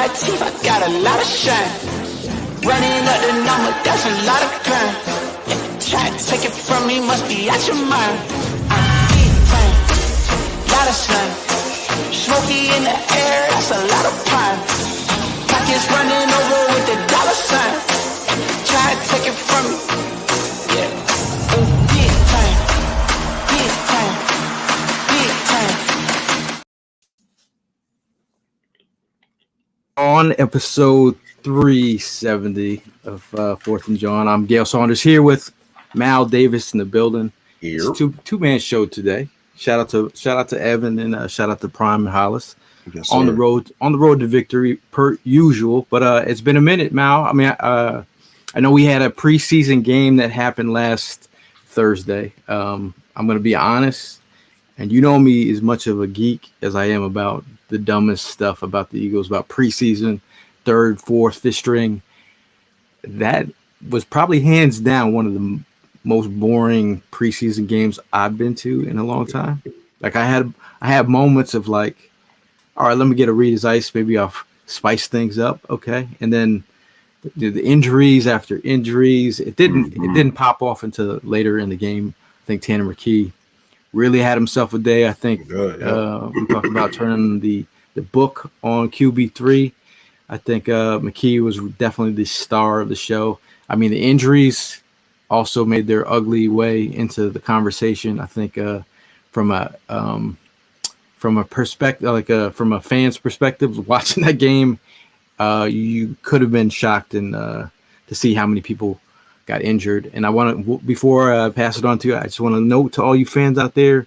my teeth, I got a lot of shine. Running up the number, that's a lot of crime. Try to take it from me, must be out your mind. I'm big time, lot of slime. Smoky in the air, that's a lot of prime. Pockets running over with the dollar sign. Try to take it from me, yeah. Big time, big time, big time. On episode 370 of Fourth and Jawn, I'm Gail Saunders here with Mal Davis in the building. Here. It's two-man show today. Shout out to Evan and shout out to Prime and Hollis. Yes, on the road to victory per usual. But it's been a minute, Mal. I mean, I know we had a preseason game that happened last Thursday. I'm going to be honest, and you know me as much of a geek as I am about the dumbest stuff about the Eagles, about preseason, third, fourth, fifth string. That was probably hands down one of the most boring preseason games I've been to in a long time. Like I had moments of like, all right, let me get a read as ice. Maybe I'll spice things up. Okay. And then the injuries after injuries, it didn't pop off until later in the game. I think Tanner McKee really had himself a day. I think we talked about turning the book on QB3. I think McKee was definitely the star of the show. I mean, the injuries also made their ugly way into the conversation. I think from a perspective, from a fan's perspective, watching that game, you could have been shocked and to see how many people got injured. And I want to, before I pass it on to you, I just want to note to all you fans out there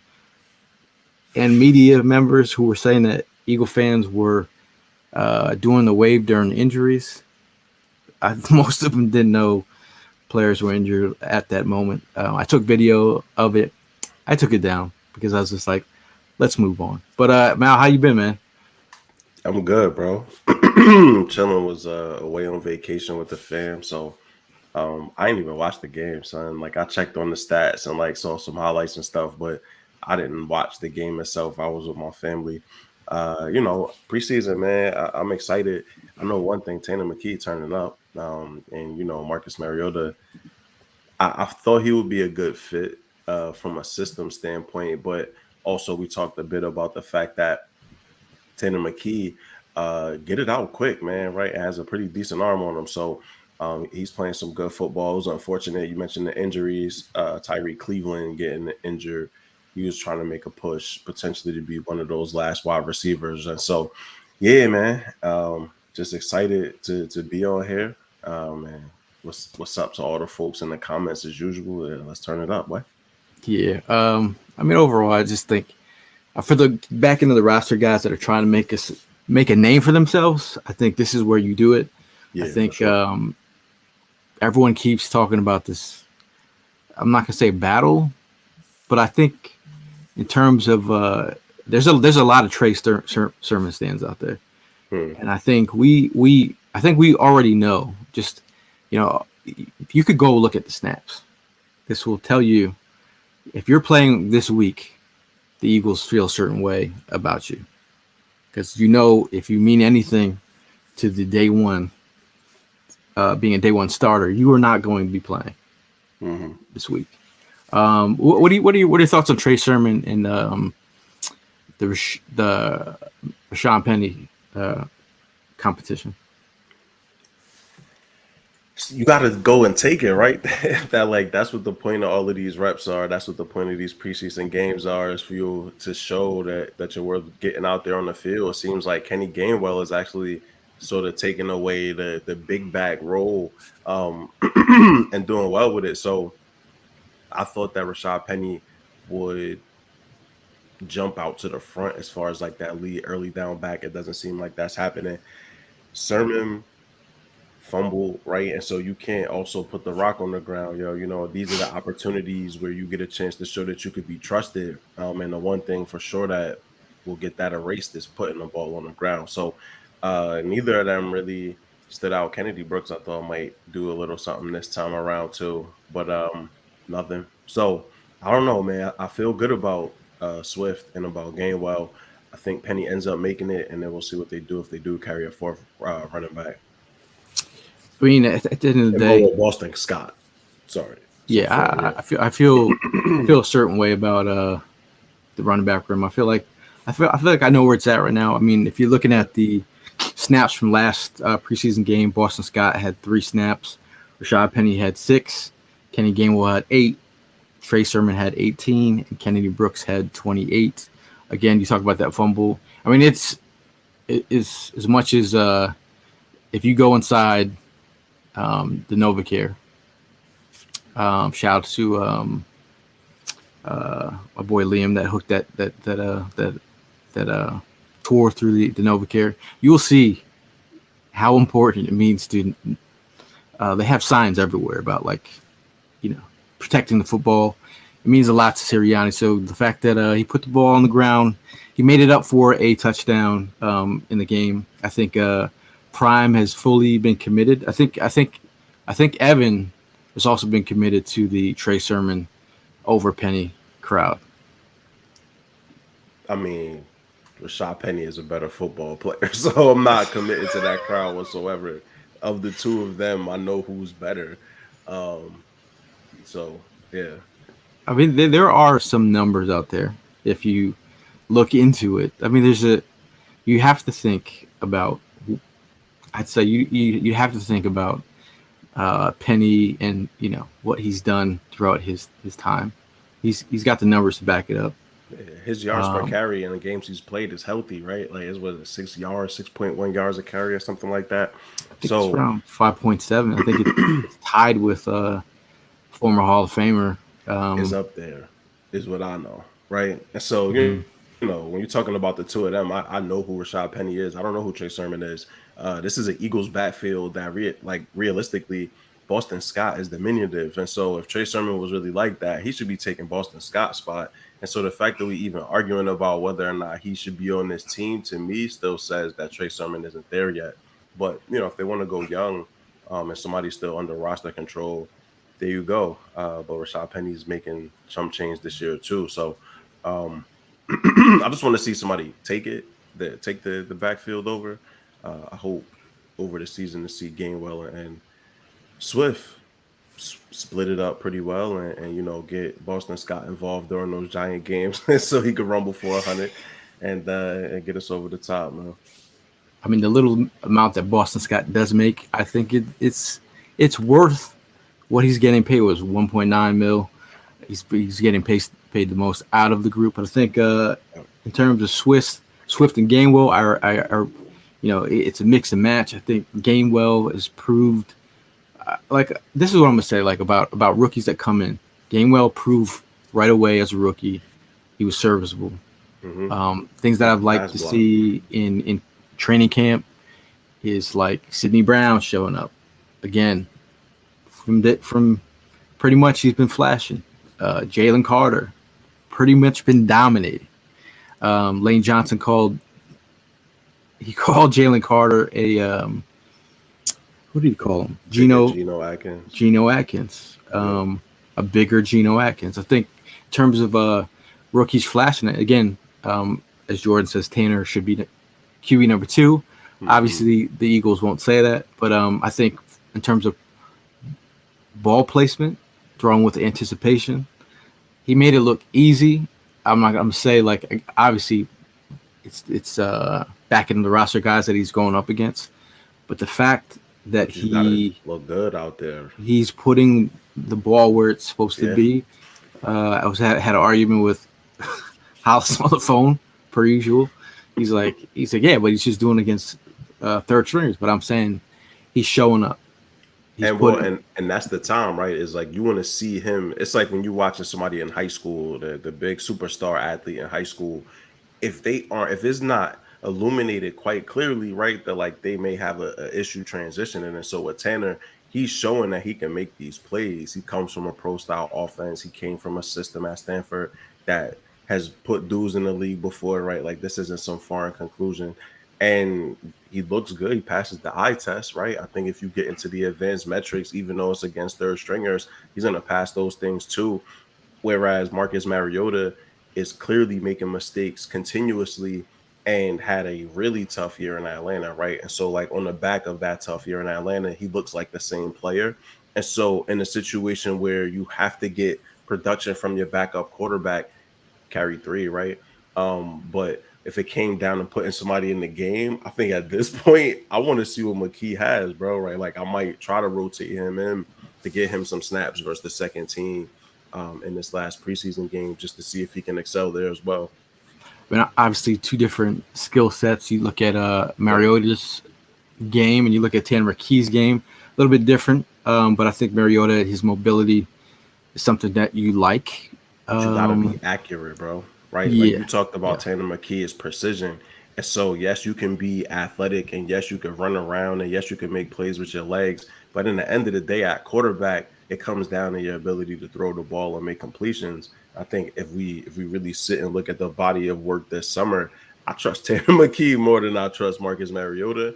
and media members who were saying that Eagle fans were doing the wave during injuries. Most of them didn't know players were injured at that moment. I took video of it. I took it down because I was just like, let's move on. But Mal, how you been, man? I'm good, bro. Chilling, was away on vacation with the fam, so I didn't even watch the game, son. Like I checked on the stats and like saw some highlights and stuff, but I didn't watch the game itself. I was with my family. Preseason, man, I'm excited. I know one thing, Tanner McKee turning up, and Marcus Mariota. I thought he would be a good fit from a system standpoint, but also we talked a bit about the fact that Tanner McKee get it out quick, man, right? Has a pretty decent arm on him. So he's playing some good football. It was unfortunate. You mentioned the injuries, Tyreek Cleveland getting injured. He was trying to make a push potentially to be one of those last wide receivers. And so, yeah, man, just excited to be on here. And what's up to all the folks in the comments as usual? Let's turn it up, boy. Yeah. I mean, overall, I just think for the back end of the roster guys that are trying to make a name for themselves, I think this is where you do it. Yeah, I think sure. Everyone keeps talking about this. I'm not gonna say battle, but I think in terms of there's a lot of Trey Sermon stands out there, and I think we already know. Just if you could go look at the snaps, this will tell you if you're playing this week. The Eagles feel a certain way about you because if you mean anything to the day one, being a day one starter, you are not going to be playing this week. What are your thoughts on Trey Sermon and the Rashawn Penny competition? You got to go and take it, right? That's what the point of all of these reps are. That's what the point of these preseason games are, is for you to show that you're worth getting out there on the field. It seems like Kenny Gainwell is actually sort of taking away the big back role and doing well with it. So I thought that Rashawn Penny would jump out to the front as far as like that lead early down back. It doesn't seem like that's happening. Sermon fumble, right? And so you can't also put the rock on the ground, these are the opportunities where you get a chance to show that you could be trusted. And the one thing for sure that will get that erased is putting the ball on the ground. So neither of them really stood out. Kennedy Brooks, I thought, might do a little something this time around too, but nothing. So I don't know, man. I feel good about Swift and about Gainwell. I think Penny ends up making it, and then we'll see what they do if they do carry a fourth running back. I mean, at the end of the And day, Boston Scott. Sorry. So yeah, for yeah. I feel a certain way about the running back room. I feel like I know where it's at right now. I mean, if you're looking at the snaps from last preseason game, Boston Scott had 3 snaps, Rashad Penny had 6, Kenny Gainwell had 8, Trey Sermon had 18, and Kennedy Brooks had 28. Again, you talk about that fumble. I mean, it is as much as if you go inside the NovaCare. Shout out to my boy Liam that hooked that tore through the NovaCare. You'll see how important it means to. They have signs everywhere about protecting the football. It means a lot to Sirianni. So the fact that he put the ball on the ground, he made it up for a touchdown in the game. I think Prime has fully been committed. I think Evan has also been committed to the Trey Sermon over Penny crowd. I mean, Rashad Penny is a better football player, so I'm not committed to that crowd whatsoever. Of the two of them, I know who's better. Um, so yeah, I mean, there are some numbers out there if you look into it. I mean, you have to think about. I'd say you have to think about Penny and what he's done throughout his time. He's got the numbers to back it up. his yards per carry in the games he's played is healthy, right? Like it's what 6 yards, 6.1 yards a carry or something like that. I think it's around 5.7. I think it's tied with former Hall of Famer. Is up there, is what I know, right? And so Mhm. you know when you're talking about the two of them, I know who Rashad Penny is. I don't know who Trey Sermon is. This is an Eagles backfield that realistically, Boston Scott is diminutive, and so if Trey Sermon was really like that, he should be taking Boston Scott's spot. And so the fact that we even arguing about whether or not he should be on this team to me still says that Trey Sermon isn't there yet. But if they want to go young, and somebody's still under roster control, there you go. But Rashad Penny's making some change this year too. So um, I just want to see somebody take the backfield over. I hope over the season to see Gainwell and Swift split it up pretty well and get Boston Scott involved during those giant games so he could rumble for 100 and get us over the top, man. I mean, the little amount that Boston Scott does make, I think it's worth what he's getting paid. Was 1.9 mil. He's getting paid the most out of the group. But I think in terms of Swift and Gainwell, it's a mix and match. I think Gainwell has proved. This is what I'm gonna say. About rookies that come in, Gainwell proved right away as a rookie he was serviceable. Things that I've liked to see in training camp is like Sidney Brown showing up again. From pretty much he's been flashing. Jalen Carter pretty much been dominating. Lane Johnson called Jalen Carter a what did he call him? Geno Atkins. Geno Atkins. A bigger Geno Atkins. I think in terms of rookies flashing it again, as Jordan says, Tanner should be QB number 2. Obviously, the Eagles won't say that, but I think in terms of ball placement, throwing with anticipation, he made it look easy. I'm not gonna say obviously it's backing the roster guys that he's going up against, but the fact that he look good out there, he's putting the ball where it's supposed to be. I had an argument with Hollis on the phone per usual. He's like, yeah, but he's just doing against third stringers. But I'm saying he's showing up. And that's the time, right? Is like you want to see him. It's like when you're watching somebody in high school, the big superstar athlete in high school. If it's not illuminated quite clearly, right, that they may have a issue transitioning. And so with Tanner, he's showing that he can make these plays. He comes from a pro style offense. He came from a system at Stanford that has put dudes in the league before, right? Like this isn't some foreign conclusion. And he looks good. He passes the eye test, right? I think if you get into the advanced metrics, even though it's against third stringers, he's going to pass those things too. Whereas Marcus Mariota is clearly making mistakes continuously and had a really tough year in Atlanta, right? And so, like, on the back of that tough year in Atlanta, he looks like the same player. And so, in a situation where you have to get production from your backup quarterback, carry three, right? But if it came down to putting somebody in the game, I think at this point, I want to see what McKee has, bro, right? Like, I might try to rotate him in to get him some snaps versus the second team in this last preseason game just to see if he can excel there as well. I mean, obviously, two different skill sets. You look at Yep. Mariota's game and you look at Tanner McKee's game, a little bit different. But I think Mariota, his mobility is something that you like. But you got to be Um, accurate, bro. Right? Like you yeah, talked about yeah, Tanner McKee's precision. And so, yes, you can be athletic and yes, you can run around and yes, you can make plays with your legs. But in the end of the day, at quarterback, it comes down to your ability to throw the ball and make completions. I think if we really sit and look at the body of work this summer, I trust Tanner McKee more than I trust Marcus Mariota.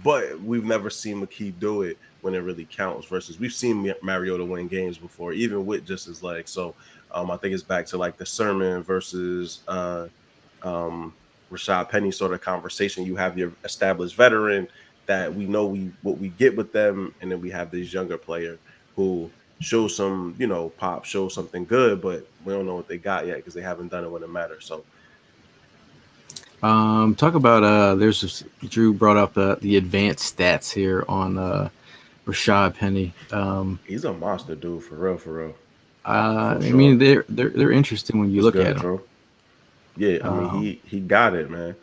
But we've never seen McKee do it when it really counts. Versus we've seen Mariota win games before, even with just his legs. So I think it's back to like the Sermon versus um, Rashad Penny sort of conversation. You have your established veteran that we know what we get with them, and then we have this younger player who shows some, pop, shows something good, but we don't know what they got yet because they haven't done it when it matters. So Talk about there's this, Drew brought up the advanced stats here on Rashad Penny. he's a monster, dude, for real, for real, I for mean, sure. they're interesting when you What's look at good, them. Drew? Yeah, I mean Um, he got it, man.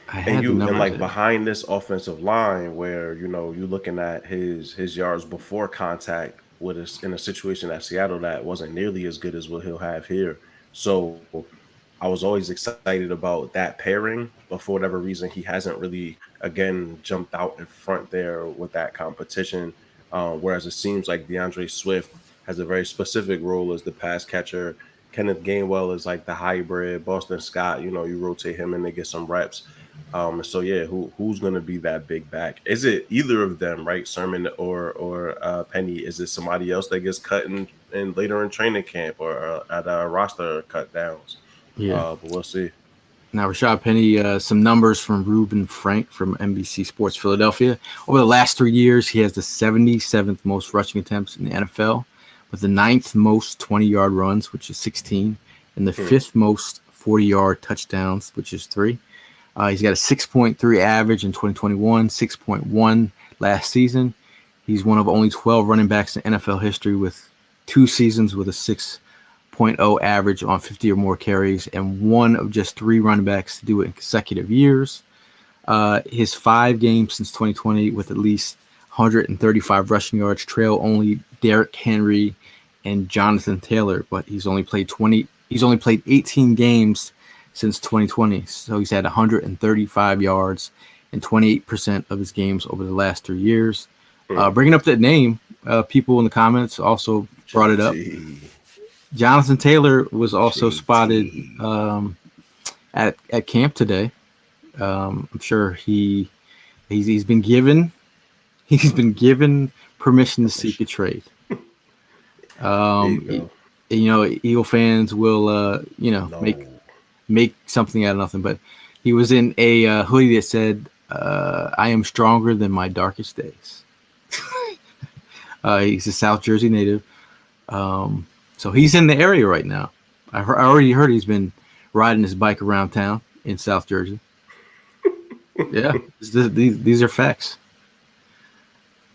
I And had the you and numbers like there. behind this offensive line where you're looking at his yards before contact with us in a situation at Seattle that wasn't nearly as good as what he'll have here. So I was always excited about that pairing, but for whatever reason, he hasn't really again jumped out in front there with that competition. Whereas it seems like DeAndre Swift has a very specific role as the pass catcher. Kenneth Gainwell is like the hybrid. Boston Scott, you rotate him and they get some reps. So yeah, who's gonna be that big back? Is it either of them, right? Sermon or Penny? Is it somebody else that gets cut in later in training camp or at roster cut downs? Yeah. But we'll see. Now, Rashad Penny, some numbers from Ruben Frank from NBC Sports Philadelphia. Over the last 3 years, he has the 77th most rushing attempts in the NFL, with the ninth most 20-yard runs, which is 16, and the Hmm. fifth most 40-yard touchdowns, which is 3. He's got a 6.3 average in 2021, 6.1 last season. He's one of only 12 running backs in NFL history with 2 seasons with a 6.0 average on 50 or more carries, and one of just 3 running backs to do it in consecutive years. His 5 games since 2020 with at least 135 rushing yards trail only Derrick Henry and Jonathan Taylor, but he's only played 18 games since 2020. So he's had 135 yards in 28% of his games over the last 3 years. Hmm. Bringing up that name, people in the comments also brought it up. JT. Jonathan Taylor was also spotted JT. at camp today. I'm sure he's been given permission to seek a trade. There you You go. Eagle fans will make No. something out of nothing. But he was in a hoodie that said, "I am stronger than my darkest days." He's a South Jersey native, so he's in the area right now. I already heard he's been riding his bike around town in South Jersey. Yeah, these are facts.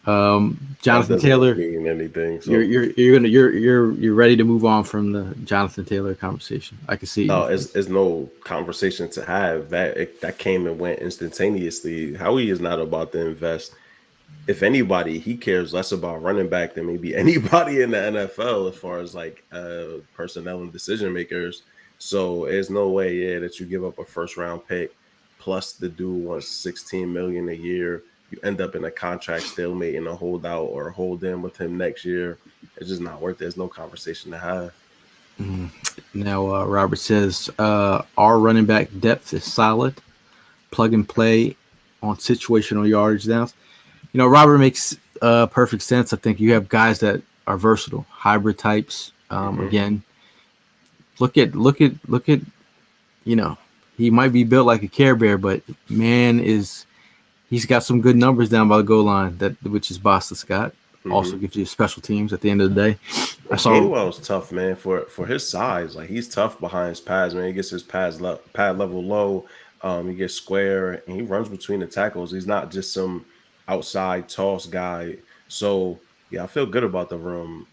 That Jonathan doesn't Taylor, mean anything. you're So you're you're gonna you're ready to move on from the Jonathan Taylor conversation. I can see it in no, your face. it's no conversation to have. That came and went instantaneously. Howie is not about to invest. If anybody, he cares less about running back than maybe anybody in the NFL as far as like personnel and decision makers. So there's no way, yeah, that you give up a first round pick plus the dude wants 16 million a year. You end up in a contract stalemate in a holdout or a hold in with him next year. It's just not worth it. There's no conversation to have. Mhm. Now, Robert says our running back depth is solid, plug and play on situational yardage downs. Robert makes perfect sense. I think you have guys that are versatile, hybrid types. Hmm. Again, look at you know, he might be built like a Care Bear, but man, he's got some good numbers down by the goal line. Which is Boston Scott. Also gives you special teams at the end of the day. Gainwell's tough, man, for his size. Like he's tough behind his pads, man. He gets his pad level low. He gets square and he runs between the tackles. He's not just some outside toss guy. So yeah, I feel good about the room.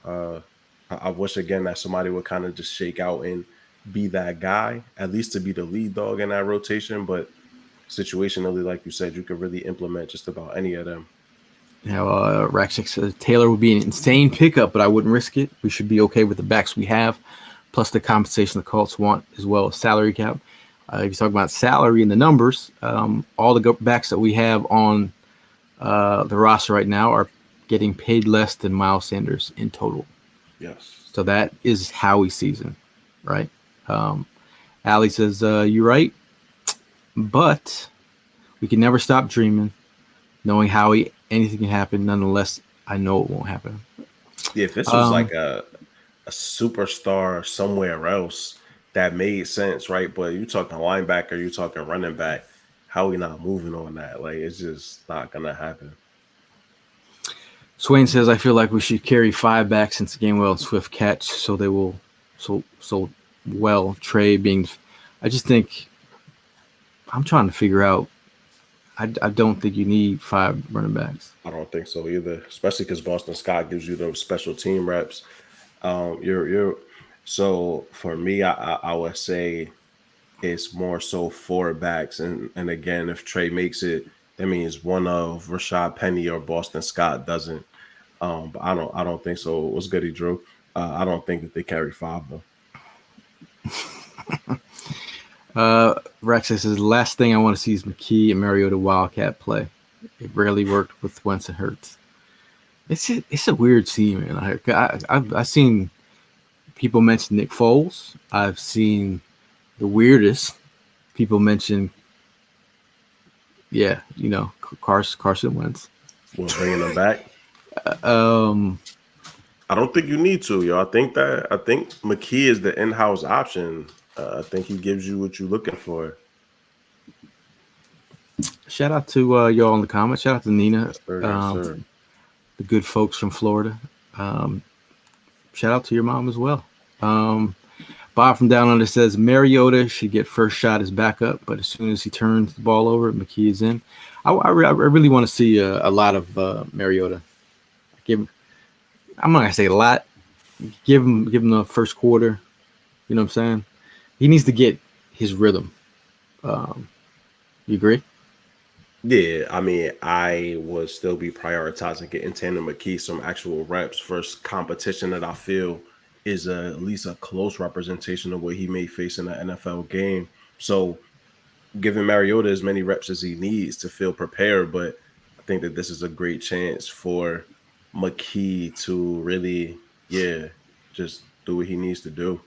I wish again that somebody would kind of just shake out and be that guy, at least to be the lead dog in that rotation. But situationally, like you said, you could really implement just about any of them. Now, Raxic says Taylor would be an insane pickup, but I wouldn't risk it. We should be okay with the backs we have, plus the compensation the Colts want, as well as salary cap. If you talk about salary and the numbers, all the backs that we have on the roster right now are getting paid less than Miles Sanders in total. Yes. So that is Howie's season, right? Allie says, you're right, but we can never stop dreaming. Knowing Howie, anything can happen. Nonetheless, I know it won't happen. Yeah, if this was like a superstar somewhere else, that made sense, right? But you talking linebacker, you talking running back. How we not moving on that? Like it's just not gonna happen. Swain says, I feel like we should carry 5 back since Gainwell and Swift catch, so they will so well. Trey being, I just think I'm trying to figure out. I don't think you need 5 running backs. I don't think so either, especially because Boston Scott gives you those special team reps. You're so for me, I would say it's more so 4 backs, and again, if Trey makes it, that means one of Rashad Penny or Boston Scott doesn't. But I don't think so. What's goody, Drew? I don't think that they carry 5 though. Rex says the last thing I want to see is McKee and Mariota Wildcat play. It rarely worked with Wentz and Hurts. It's a weird scene, man. I've seen people mention Nick Foles. I've seen the weirdest people mention, Carson Wentz. We're bringing them back. I don't think you need to, yo. I think McKee is the in-house option. I think he gives you what you're looking for. Shout out to y'all in the comments. Shout out to Nina, Sir. the good folks from Florida. Shout out to your mom as well. Bob from Down Under says Mariota should get first shot as backup, but as soon as he turns the ball over, McKee is in. I really want to see a lot of Mariota. I'm not gonna say a lot. Give him the first quarter. You know what I'm saying? He needs to get his rhythm. You agree? Yeah, I mean, I would still be prioritizing getting Tanner McKee some actual reps first competition that I feel is at least a close representation of what he may face in an NFL game. So giving Mariota as many reps as he needs to feel prepared, but I think that this is a great chance for McKee to really, just do what he needs to do.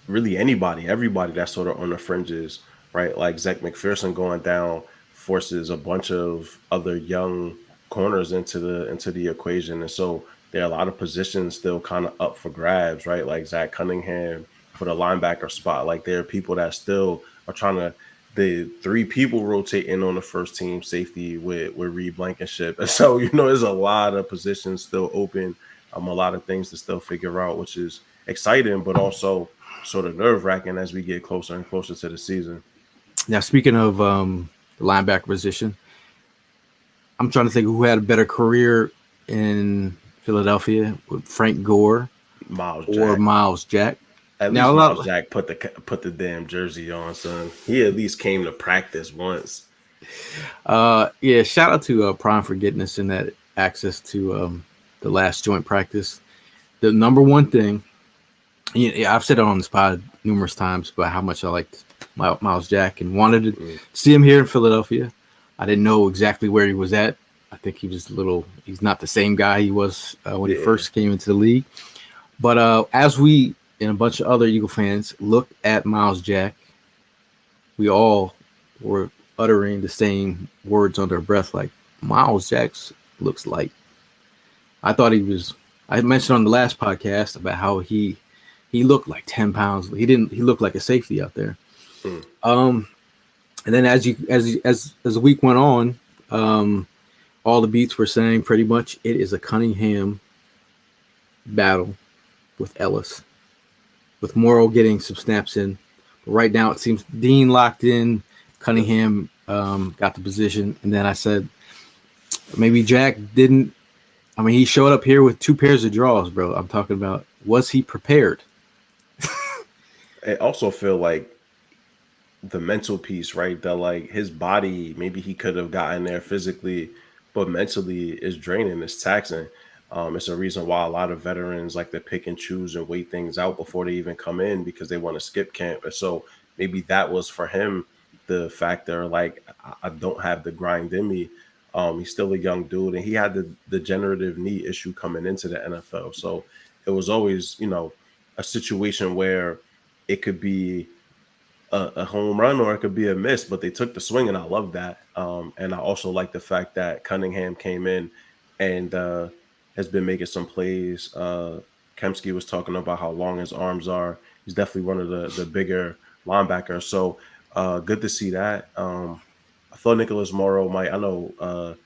Really everybody that's sort of on the fringes, right? Like Zach McPherson going down forces a bunch of other young corners into the equation. And so there are a lot of positions still kind of up for grabs, right? Like Zach Cunningham for the linebacker spot. Like there are people that still are trying to, the 3 people rotating on the first team safety with Reed Blankenship. And so, there's a lot of positions still open, a lot of things to still figure out, which is exciting, but also sort of nerve-wracking as we get closer and closer to the season. Now, speaking of the linebacker position, I'm trying to think who had a better career in Philadelphia with Frank Gore or Miles Jack. At least Miles Jack put the damn jersey on, son. He at least came to practice once. Shout out to Prime for getting us in that access to the last joint practice. The number one thing, I've said it on this pod numerous times about how much I liked Miles Jack and wanted to see him here in Philadelphia. I didn't know exactly where he was at. I think he's not the same guy he was when he first came into the league. But as we and a bunch of other Eagle fans looked at Miles Jack, we all were uttering the same words under our breath, like Miles Jack looks light. I thought I mentioned on the last podcast about how he he looked like 10 pounds. He looked like a safety out there. And then as the week went on, all the beats were saying pretty much it is a Cunningham battle with Ellis, with Morrow getting some snaps in. But right now it seems Dean locked in, Cunningham got the position, and then I said maybe Jack didn't. I mean, he showed up here with 2 pairs of draws, bro. I'm talking about, was he prepared? I also feel like the mental piece, right? That like his body, maybe he could have gotten there physically, but mentally is draining, it's taxing. It's a reason why a lot of veterans like to pick and choose and wait things out before they even come in because they want to skip camp. And so maybe that was for him the factor. Like I don't have the grind in me. He's still a young dude, and he had the degenerative knee issue coming into the NFL. So it was always, a situation where it could be a home run or it could be a miss, but they took the swing, and I love that. And I also like the fact that Cunningham came in and has been making some plays. Kemsky was talking about how long his arms are. He's definitely one of the bigger linebackers. So good to see that. I thought Nicholas Morrow might. I know.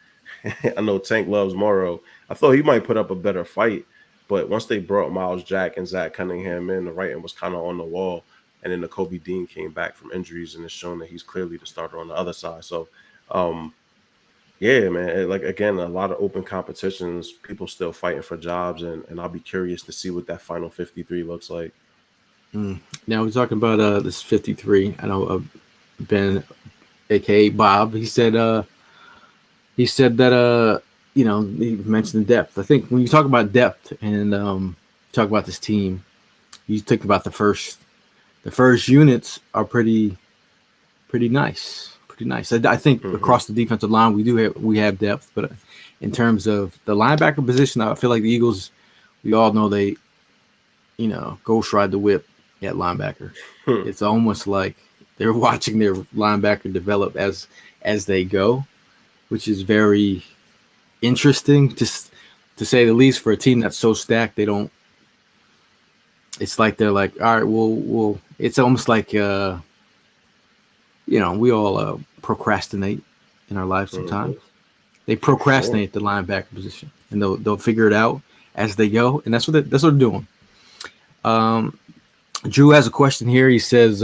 I know Tank loves Morrow. I thought he might put up a better fight, but once they brought Miles Jack and Zach Cunningham in, the writing was kind of on the wall. And then the Kobe Dean came back from injuries, and it's shown that he's clearly the starter on the other side. So, yeah, man, like again, a lot of open competitions, people still fighting for jobs, and I'll be curious to see what that final 53 looks like. Now we're talking about this 53. I know Ben, aka Bob, he said that he mentioned the depth. I think when you talk about depth and talk about this team, you think about the first units are pretty nice. I think across the defensive line we have depth, but in terms of the linebacker position, I feel like the Eagles, we all know they, ghost ride the whip at linebacker. It's almost like they're watching their linebacker develop as they go, which is very interesting to say the least for a team that's so stacked. They don't. It's like they're like, all right, we'll. It's almost like we all procrastinate in our lives sometimes. They procrastinate the linebacker position, and they'll figure it out as they go, and that's what they're doing. Drew has a question here. He says,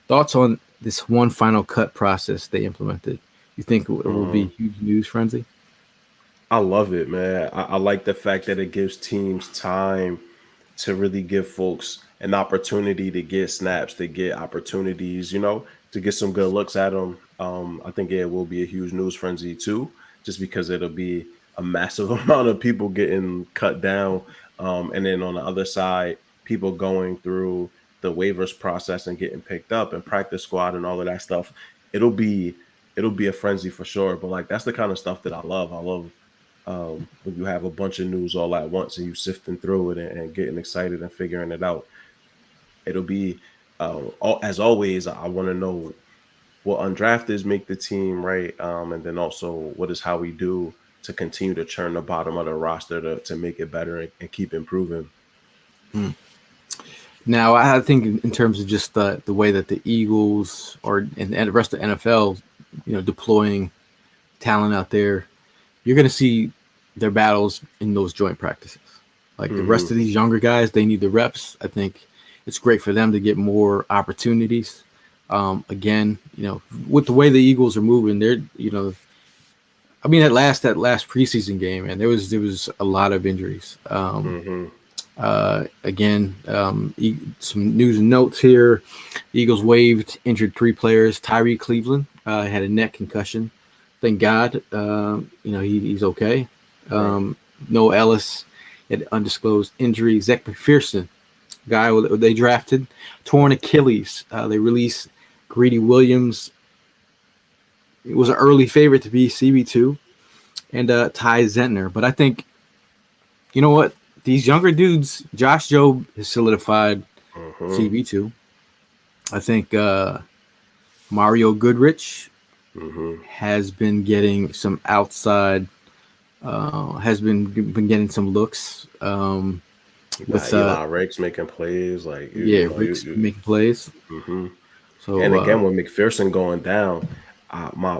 thoughts on this one final cut process they implemented? You think it will be huge news frenzy? I love it, man. I like the fact that it gives teams time to really give folks an opportunity to get snaps, to get opportunities, to get some good looks at them. I think it will be a huge news frenzy too, just because it'll be a massive amount of people getting cut down. And then on the other side, people going through the waivers process and getting picked up and practice squad and all of that stuff. It'll be a frenzy for sure. But like, that's the kind of stuff that I love. I love when you have a bunch of news all at once and you sifting through it and getting excited and figuring it out. It'll be, as always, I want to know what undrafteds make the team, right? And then also what is how we do to continue to churn the bottom of the roster to make it better and keep improving. Now, I think in terms of just the way that the Eagles and the rest of the NFL, deploying talent out there, you're going to see their battles in those joint practices. Like the rest of these younger guys, they need the reps. I think it's great for them to get more opportunities. Again, with the way the Eagles are moving, they're, that last preseason game, and there was a lot of injuries. Again, some news and notes here. The Eagles injured 3 players. Tyree Cleveland had a neck concussion. Thank God, he's okay. Noah Ellis had undisclosed injury. Zach McPherson, guy they drafted, torn Achilles. They released Greedy Williams. It was an early favorite to be CB2, and Ty Zentner. But I think, you know what? These younger dudes, Josh Jobe has solidified CB2. I think Mario Goodrich has been getting some outside, has been getting some looks. You got with Eli Ricks making plays, like yeah, Rick's making plays. hmm So And again, with McPherson going down,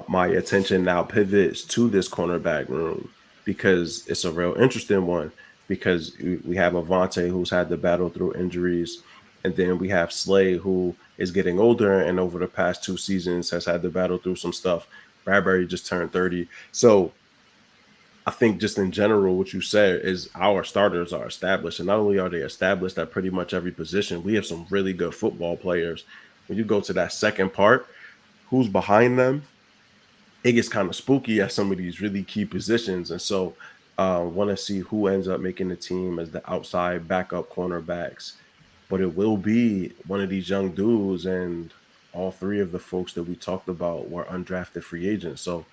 my attention now pivots to this cornerback room because it's a real interesting one. Because we have Avante who's had to battle through injuries, and then we have Slay who is getting older and over the past 2 seasons has had to battle through some stuff. Bradbury just turned 30, so I think just in general, what you said is our starters are established, and not only are they established at pretty much every position, we have some really good football players. When you go to that second part, who's behind them, it gets kind of spooky at some of these really key positions. And so, want to see who ends up making the team as the outside backup cornerbacks. But it will be one of these young dudes, and all three of the folks that we talked about were undrafted free agents. So,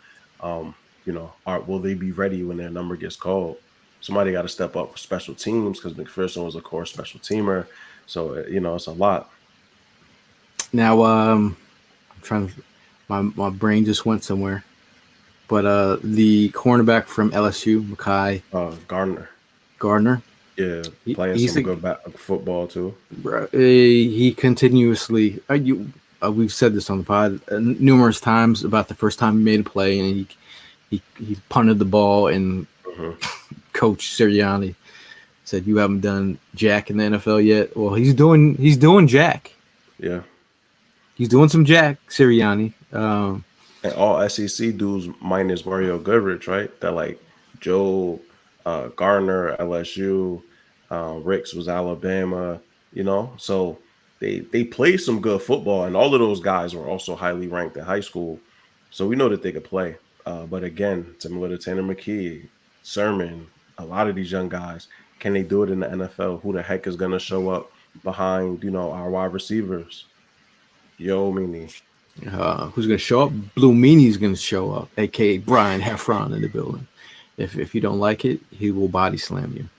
will they be ready when their number gets called? Somebody got to step up for special teams because McPherson was a core special teamer. So, it's a lot. now, I'm trying to. My brain just went somewhere. But the cornerback from LSU, Makai Gardner, Gardner, yeah, he, playing he's some a good football too. he continuously. We've said this on the pod numerous times about the first time he made a play and he punted the ball and hmm Coach Sirianni said, "You haven't done jack in the NFL yet." Well, he's doing jack. Yeah. He's doing some jack, Sirianni. And all SEC dudes minus Mario Goodrich, right? That like Joe Gardner, LSU, Ricks was Alabama, So they played some good football, and all of those guys were also highly ranked in high school. So we know that they could play. But again, similar to Tanner McKee, Sermon, a lot of these young guys, can they do it in the NFL? Who the heck is gonna show up behind, our wide receivers? Yo, Meanie. Who's going to show up? Blue Meanie's going to show up, aka Brian Heffron in the building. If you don't like it, he will body slam you.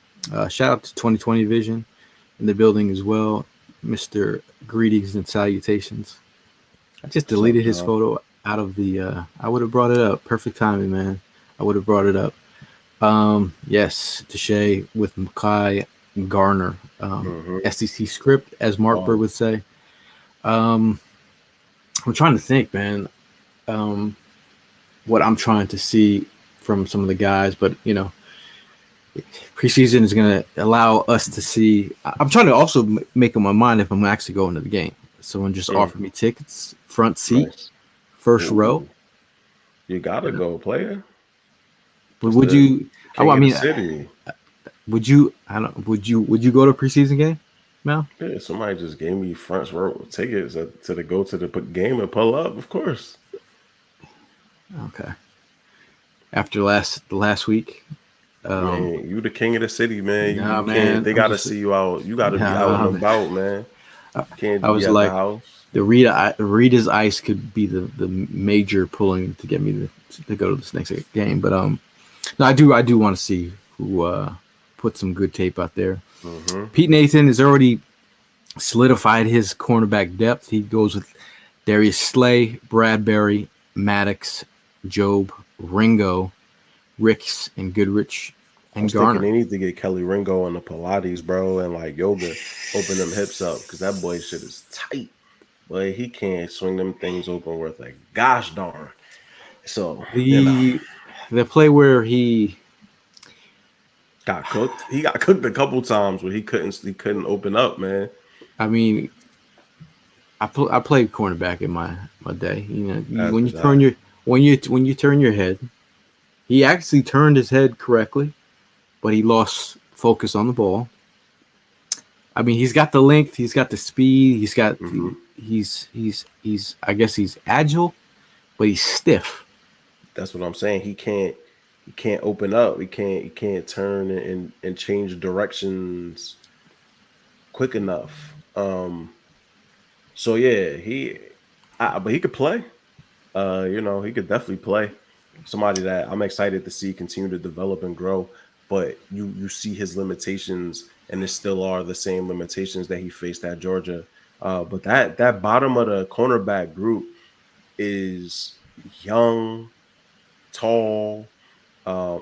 Shout out to 2020 Vision in the building as well, Mr. Greetings and salutations. I just What's up, deleted his John? photo out of the. I would have brought it up. Perfect timing, man. I would have brought it up. Yes, Tashay with Makai Garner, hmm SEC script, as Mark Bird Oh, would say. Um, I'm trying to think, man. Um, what I'm trying to see from some of the guys, but preseason is going to allow us to see. I'm trying to also make up my mind if I'm actually going to the game. Someone just mm, offered me tickets, front seat, nice. first row. Ooh, you gotta You know, go, player. but It's would the you? Oh, king I of the mean, city. would you? I don't. Would you go to a preseason game, Mel? Yeah, somebody just gave me front row tickets to the go to the game and pull up. Of course, Okay. After last week, um, man. You the king of the city, man. You nah, can't. man, They I'm gotta just see you out. You gotta be out and nah. about, man. Can't I just be was at the like, house. Rita's ice could be the major pulling to get me to go to this next game. But no, I do want to see who put some good tape out there. hmm Pete Nathan has already solidified his cornerback depth. He goes with Darius Slay, Bradbury, Maddox, Job, Ringo, Ricks, and Goodrich, I and was thinking Garner. they need to get Kelly Ringo on the Pilates, bro, and like yoga, open them hips up because that boy shit is tight. But he can't swing them things open worth a gosh darn. So, The the play where got cooked. He got cooked a couple times where he couldn't open up, man. I mean, I played cornerback in my day. As When you did I. turn your when you turn your head, he actually turned his head correctly, but he lost focus on the ball. I mean, he's got the length, he's got the speed, hmm he's I guess he's agile, but he's stiff. That's what I'm saying. He can't open up. He can't turn and change directions quick enough. So yeah, but he could play. He could definitely play. Somebody that I'm excited to see continue to develop and grow. But you see his limitations, and there still are the same limitations that he faced at Georgia. But that bottom of the cornerback group is young, tall,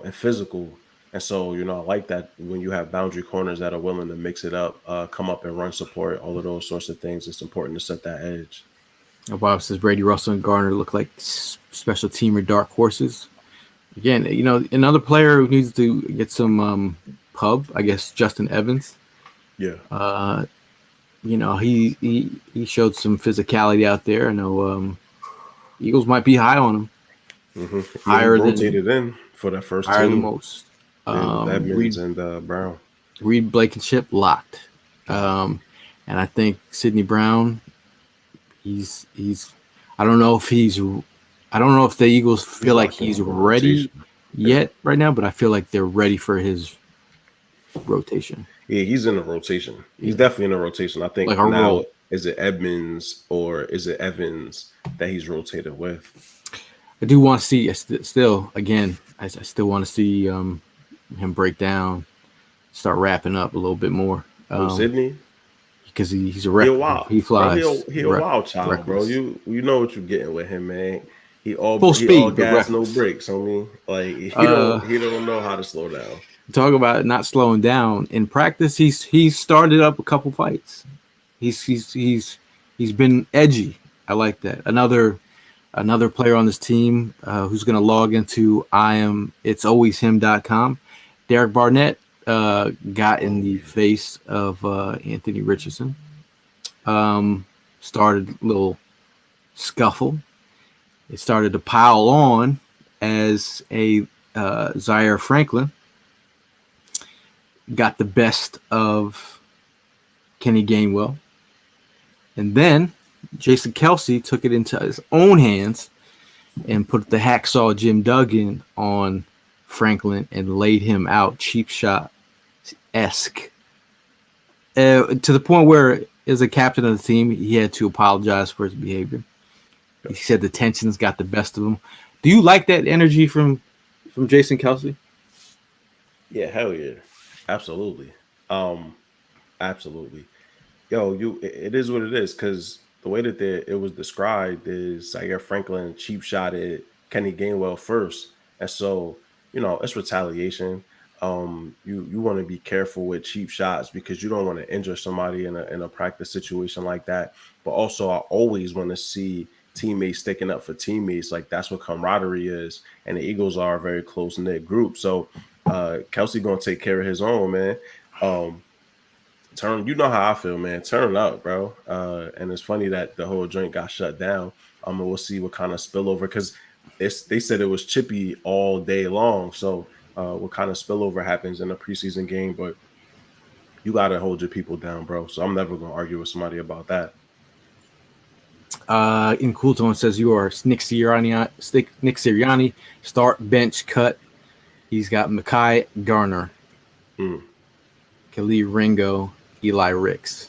and physical. And so, I like that when you have boundary corners that are willing to mix it up, come up and run support, all of those sorts of things, it's important to set that edge. Bob says Brady, Russell, and Garner look like special team or dark horses. Again, another player who needs to get some pub, I guess, Justin Evans. Yeah. He showed some physicality out there. I know Eagles might be high on him, Mm-hmm. He higher than rotated in for that first higher than team. most. Yeah, with Edmonds Reed, and Brown. Reed Blankenship locked, and I think Sidney Brown. He's. I don't know if the Eagles feel like he's ready yet right now, but I feel like they're ready for his rotation. Yeah, he's in the rotation. He's definitely in the rotation. I think like a now role. Is it Edmonds or is it Evans that he's rotated with? I do want to see still again. I still want to see him break down, start wrapping up a little bit more. Sydney, because he's a wreck. He flies. Bro, he a wild child, reckless. bro. You know what you're getting with him, man. He all gas, no brakes. I mean, like he don't know how to slow down. Talk about not slowing down. In practice, he's started up a couple fights. He's been edgy. I like that. Another player on this team who's going to log into itsalwayshim.com. Derek Barnett got in the face of Anthony Richardson. Started a little scuffle. It started to pile on as a Zaire Franklin got the best of Kenny Gainwell. And then Jason Kelce took it into his own hands and put the hacksaw Jim Duggan on Franklin and laid him out cheap shot-esque. To the point where, as a captain of the team, he had to apologize for his behavior. He said the tensions got the best of him. Do you like that energy from Jason Kelce? Yeah, hell yeah. Absolutely. Absolutely. Yo, it is what it is, because the way that it was described is Zaire Franklin cheap shotted Kenny Gainwell first. And so, it's retaliation. You want to be careful with cheap shots because you don't want to injure somebody in a practice situation like that. But also, I always want to see teammates sticking up for teammates. Like, that's what camaraderie is. And the Eagles are a very close-knit group. So Kelce gonna take care of his own, man. You know how I feel, man. Turn up, bro. And it's funny that the whole joint got shut down. And we'll see what kind of spillover, because they said it was chippy all day long. So what kind of spillover happens in a preseason game? But you gotta hold your people down, bro. So I'm never gonna argue with somebody about that. In Cool Tone says you are Nick Sirianni, start, bench, cut. He's got Mekhi Garner, Khalid Ringo, Eli Ricks.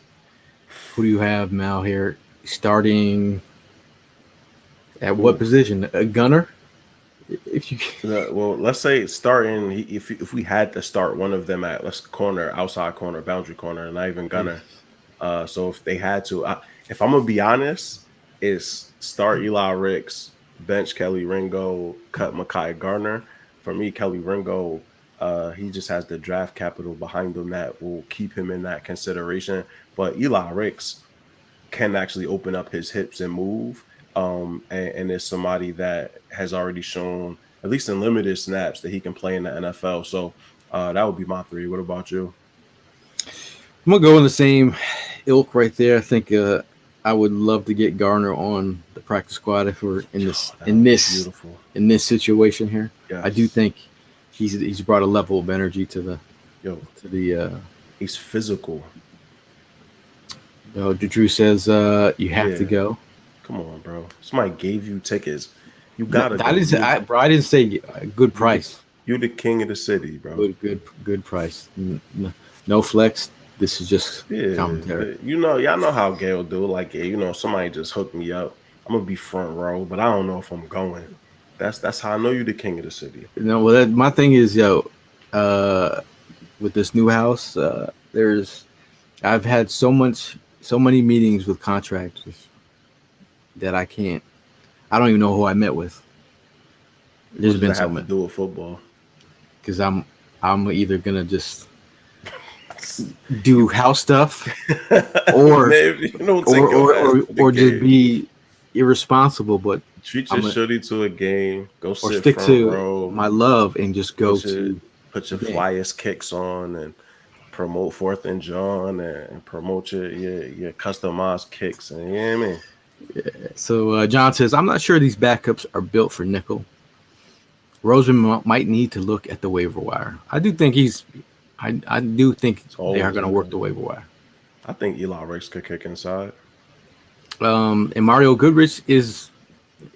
Who do you have, Mal, here? Starting at what position? A gunner? If you well, let's say starting. If we had to start one of them at outside corner, boundary corner, not even gunner. So if they had to, if I'm gonna be honest, is start Eli Ricks, bench Kelly Ringo, cut Mekhi Garner. For me, Kelly Ringo, he just has the draft capital behind him that will keep him in that consideration. But Eli Ricks can actually open up his hips and move, and is somebody that has already shown, at least in limited snaps, that he can play in the NFL. So that would be my three. What about you? I'm gonna go in the same ilk right there. I think I would love to get Garner on the practice squad if we're in this situation here. Yes. I do think he's brought a level of energy to the he's physical. Drew says you have to go. Come on, bro. Somebody gave you tickets. You gotta. I didn't say good price. You're the king of the city, bro. Good price. No flex. This is just commentary. Y'all know how Gail do. Like, somebody just hooked me up. I'm gonna be front row, but I don't know if I'm going. That's how I know you're the king of the city. My thing is, with this new house, I've had so many meetings with contractors that I don't even know who I met with. There's been so many. To do with football? Because I'm I'm either gonna just do house stuff or Man, if you don't take your ass to the or just game, be irresponsible. But treat I'm your gonna shitty to a game. Go or sit stick front to row. my love and just go Put your to put the your game. flyest kicks on and promote Fourth and Jawn and promote your customized kicks. And you know what I mean? So John says, I'm not sure these backups are built for nickel. Roseman might need to look at the waiver wire. I do think It's they are always going to work looking. the waiver wire. I think Eli Ricks could kick inside. And Mario Goodrich is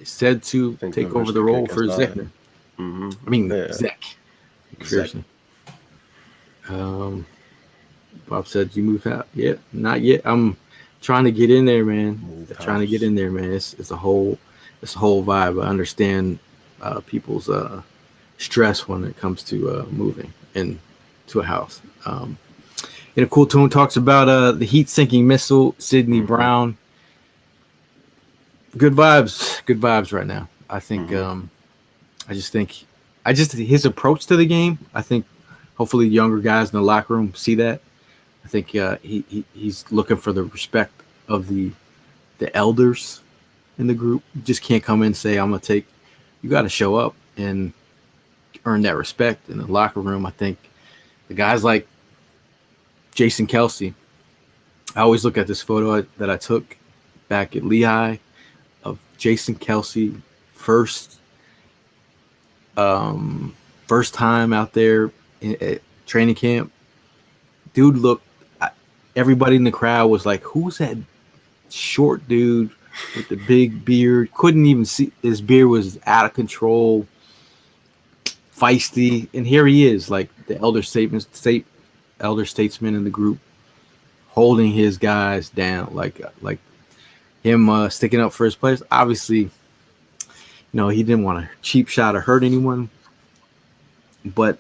said to I think take over Goodrich the could role kick for inside. Zechner. I Mm-hmm. mean, Yeah. Zach Zach. McPherson. Bob said, you move out? Yeah, not yet. I'm trying to get in there, man. Move Trying to get house. in there, man. It's a whole vibe. I understand people's stress when it comes to moving into a house. In a cool tone, talks about the heat sinking missile, Sidney Mm-hmm. Brown. Good vibes right now. I think. Mm-hmm. I just his approach to the game. I think hopefully younger guys in the locker room see that. I think he's looking for the respect of the elders in the group. You just can't come in and say I'm gonna take. You got to show up and earn that respect in the locker room. I think the guys like Jason Kelsey. I always look at this photo that I took back at Lehigh of Jason Kelsey first time out there at training camp. Dude looked. Everybody in the crowd was like, "Who's that short dude with the big beard?" Couldn't even see his beard was out of control, feisty, and here he is, like the elder statesman in the group, holding his guys down, like him sticking up for his players. Obviously, he didn't want a cheap shot or hurt anyone, but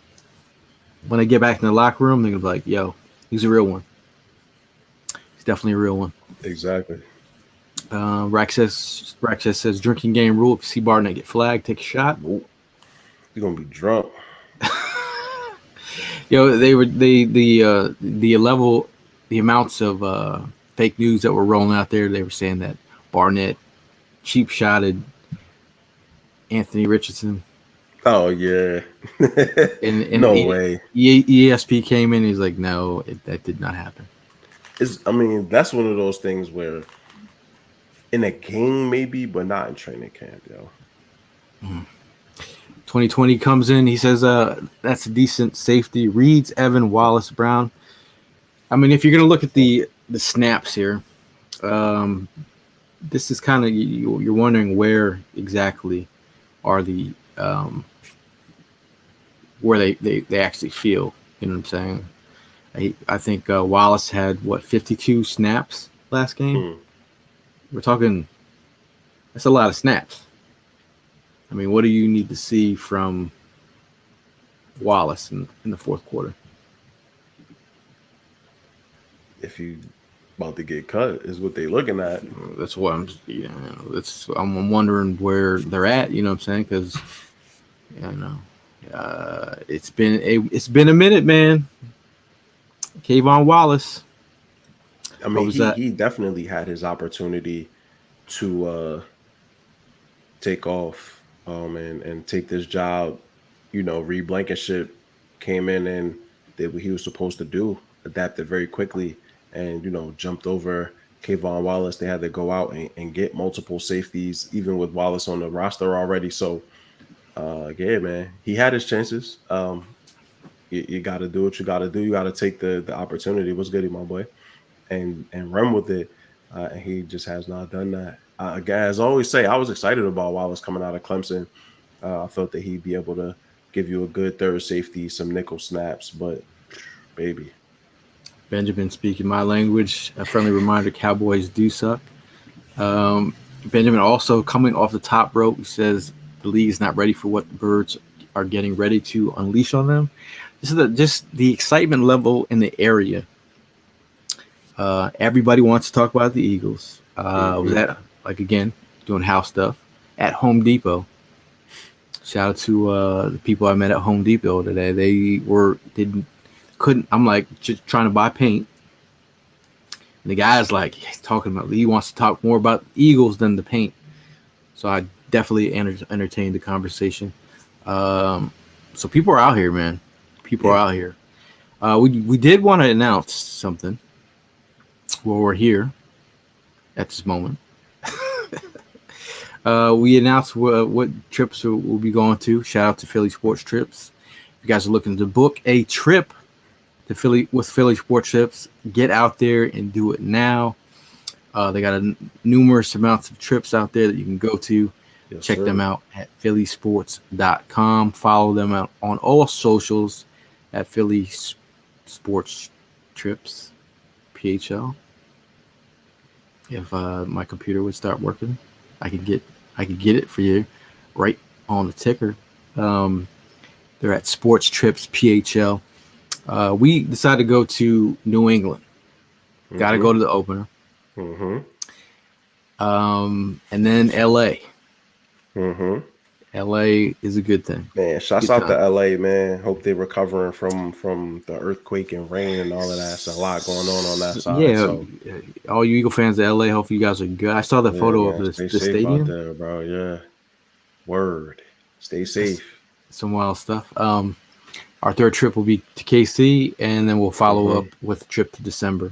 when they get back in the locker room, they're gonna be like, "Yo, he's a real one. He's definitely a real one." Exactly. Rack says drinking game rule: if you see Barnett get flagged, take a shot. You're gonna be drunk. They were the level, the amounts of fake news that were rolling out there. They were saying that Barnett cheap shotted Anthony Richardson. Oh yeah. And No way. ESP came in. And he's like, no, that did not happen. I mean, that's one of those things where in a game maybe, but not in training camp, yo. 2020 comes in. He says, that's a decent safety. Reeds, Evan, Wallace, Brown. I mean, if you're gonna look at the snaps here, this is kind of you're wondering where exactly are the where they actually feel. You know what I'm saying? I think Wallace had 52 snaps last game. We're talking. That's a lot of snaps. I mean, what do you need to see from Wallace in the fourth quarter? If you about to get cut, is what they looking at. That's what I'm wondering where they're at. You know what I'm saying? Because it's been a minute, man. Kayvon Wallace. I mean, he definitely had his opportunity to take off and take this job. Reed Blankenship came in and did what he was supposed to do, adapted very quickly, and jumped over Kayvon Wallace. They had to go out and get multiple safeties, even with Wallace on the roster already. So, yeah, man, he had his chances. You got to do what you got to do. You got to take the opportunity. What's good, my boy, and run with it. And he just has not done that. Again, as I always say, I was excited about Wallace coming out of Clemson. I thought that he'd be able to give you a good third safety, some nickel snaps, but baby. Benjamin speaking my language. A friendly reminder: Cowboys do suck. Benjamin also coming off the top rope. He says the league is not ready for what the Birds are getting ready to unleash on them. This is just the excitement level in the area. Everybody wants to talk about the Eagles. Was that again doing house stuff at Home Depot? Shout out to the people I met at Home Depot today. Couldn't. I'm like just trying to buy paint. And the guy's like he's talking about he wants to talk more about Eagles than the paint. So I definitely entertained the conversation. So people are out here, man. People are out here. We did want to announce something while we're here at this moment. We announced what trips we'll be going to. Shout out to Philly Sports Trips. If you guys are looking to book a trip to Philly with Philly Sports Trips, get out there and do it now. They got numerous amounts of trips out there that you can go to. Yes, check them out at phillysports.com. Follow them out on all socials at Philly Sports Trips, PHL. If my computer would start working, I could get it for you right on the ticker. They're at Sports Trips PHL. We decided to go to New England. Mm-hmm. Got to go to the opener. Mm-hmm. And then LA. Mm-hmm. LA is a good thing. Man, shouts out to LA, man. Hope they're recovering from the earthquake and rain and all of that. There's a lot going on that side. Yeah, so. All you Eagle fans in LA, hopefully you guys are good. I saw the photo of the stadium. Out there, bro. Yeah. Word. Stay safe. Some wild stuff. Our third trip will be to KC, and then we'll follow up with a trip to December.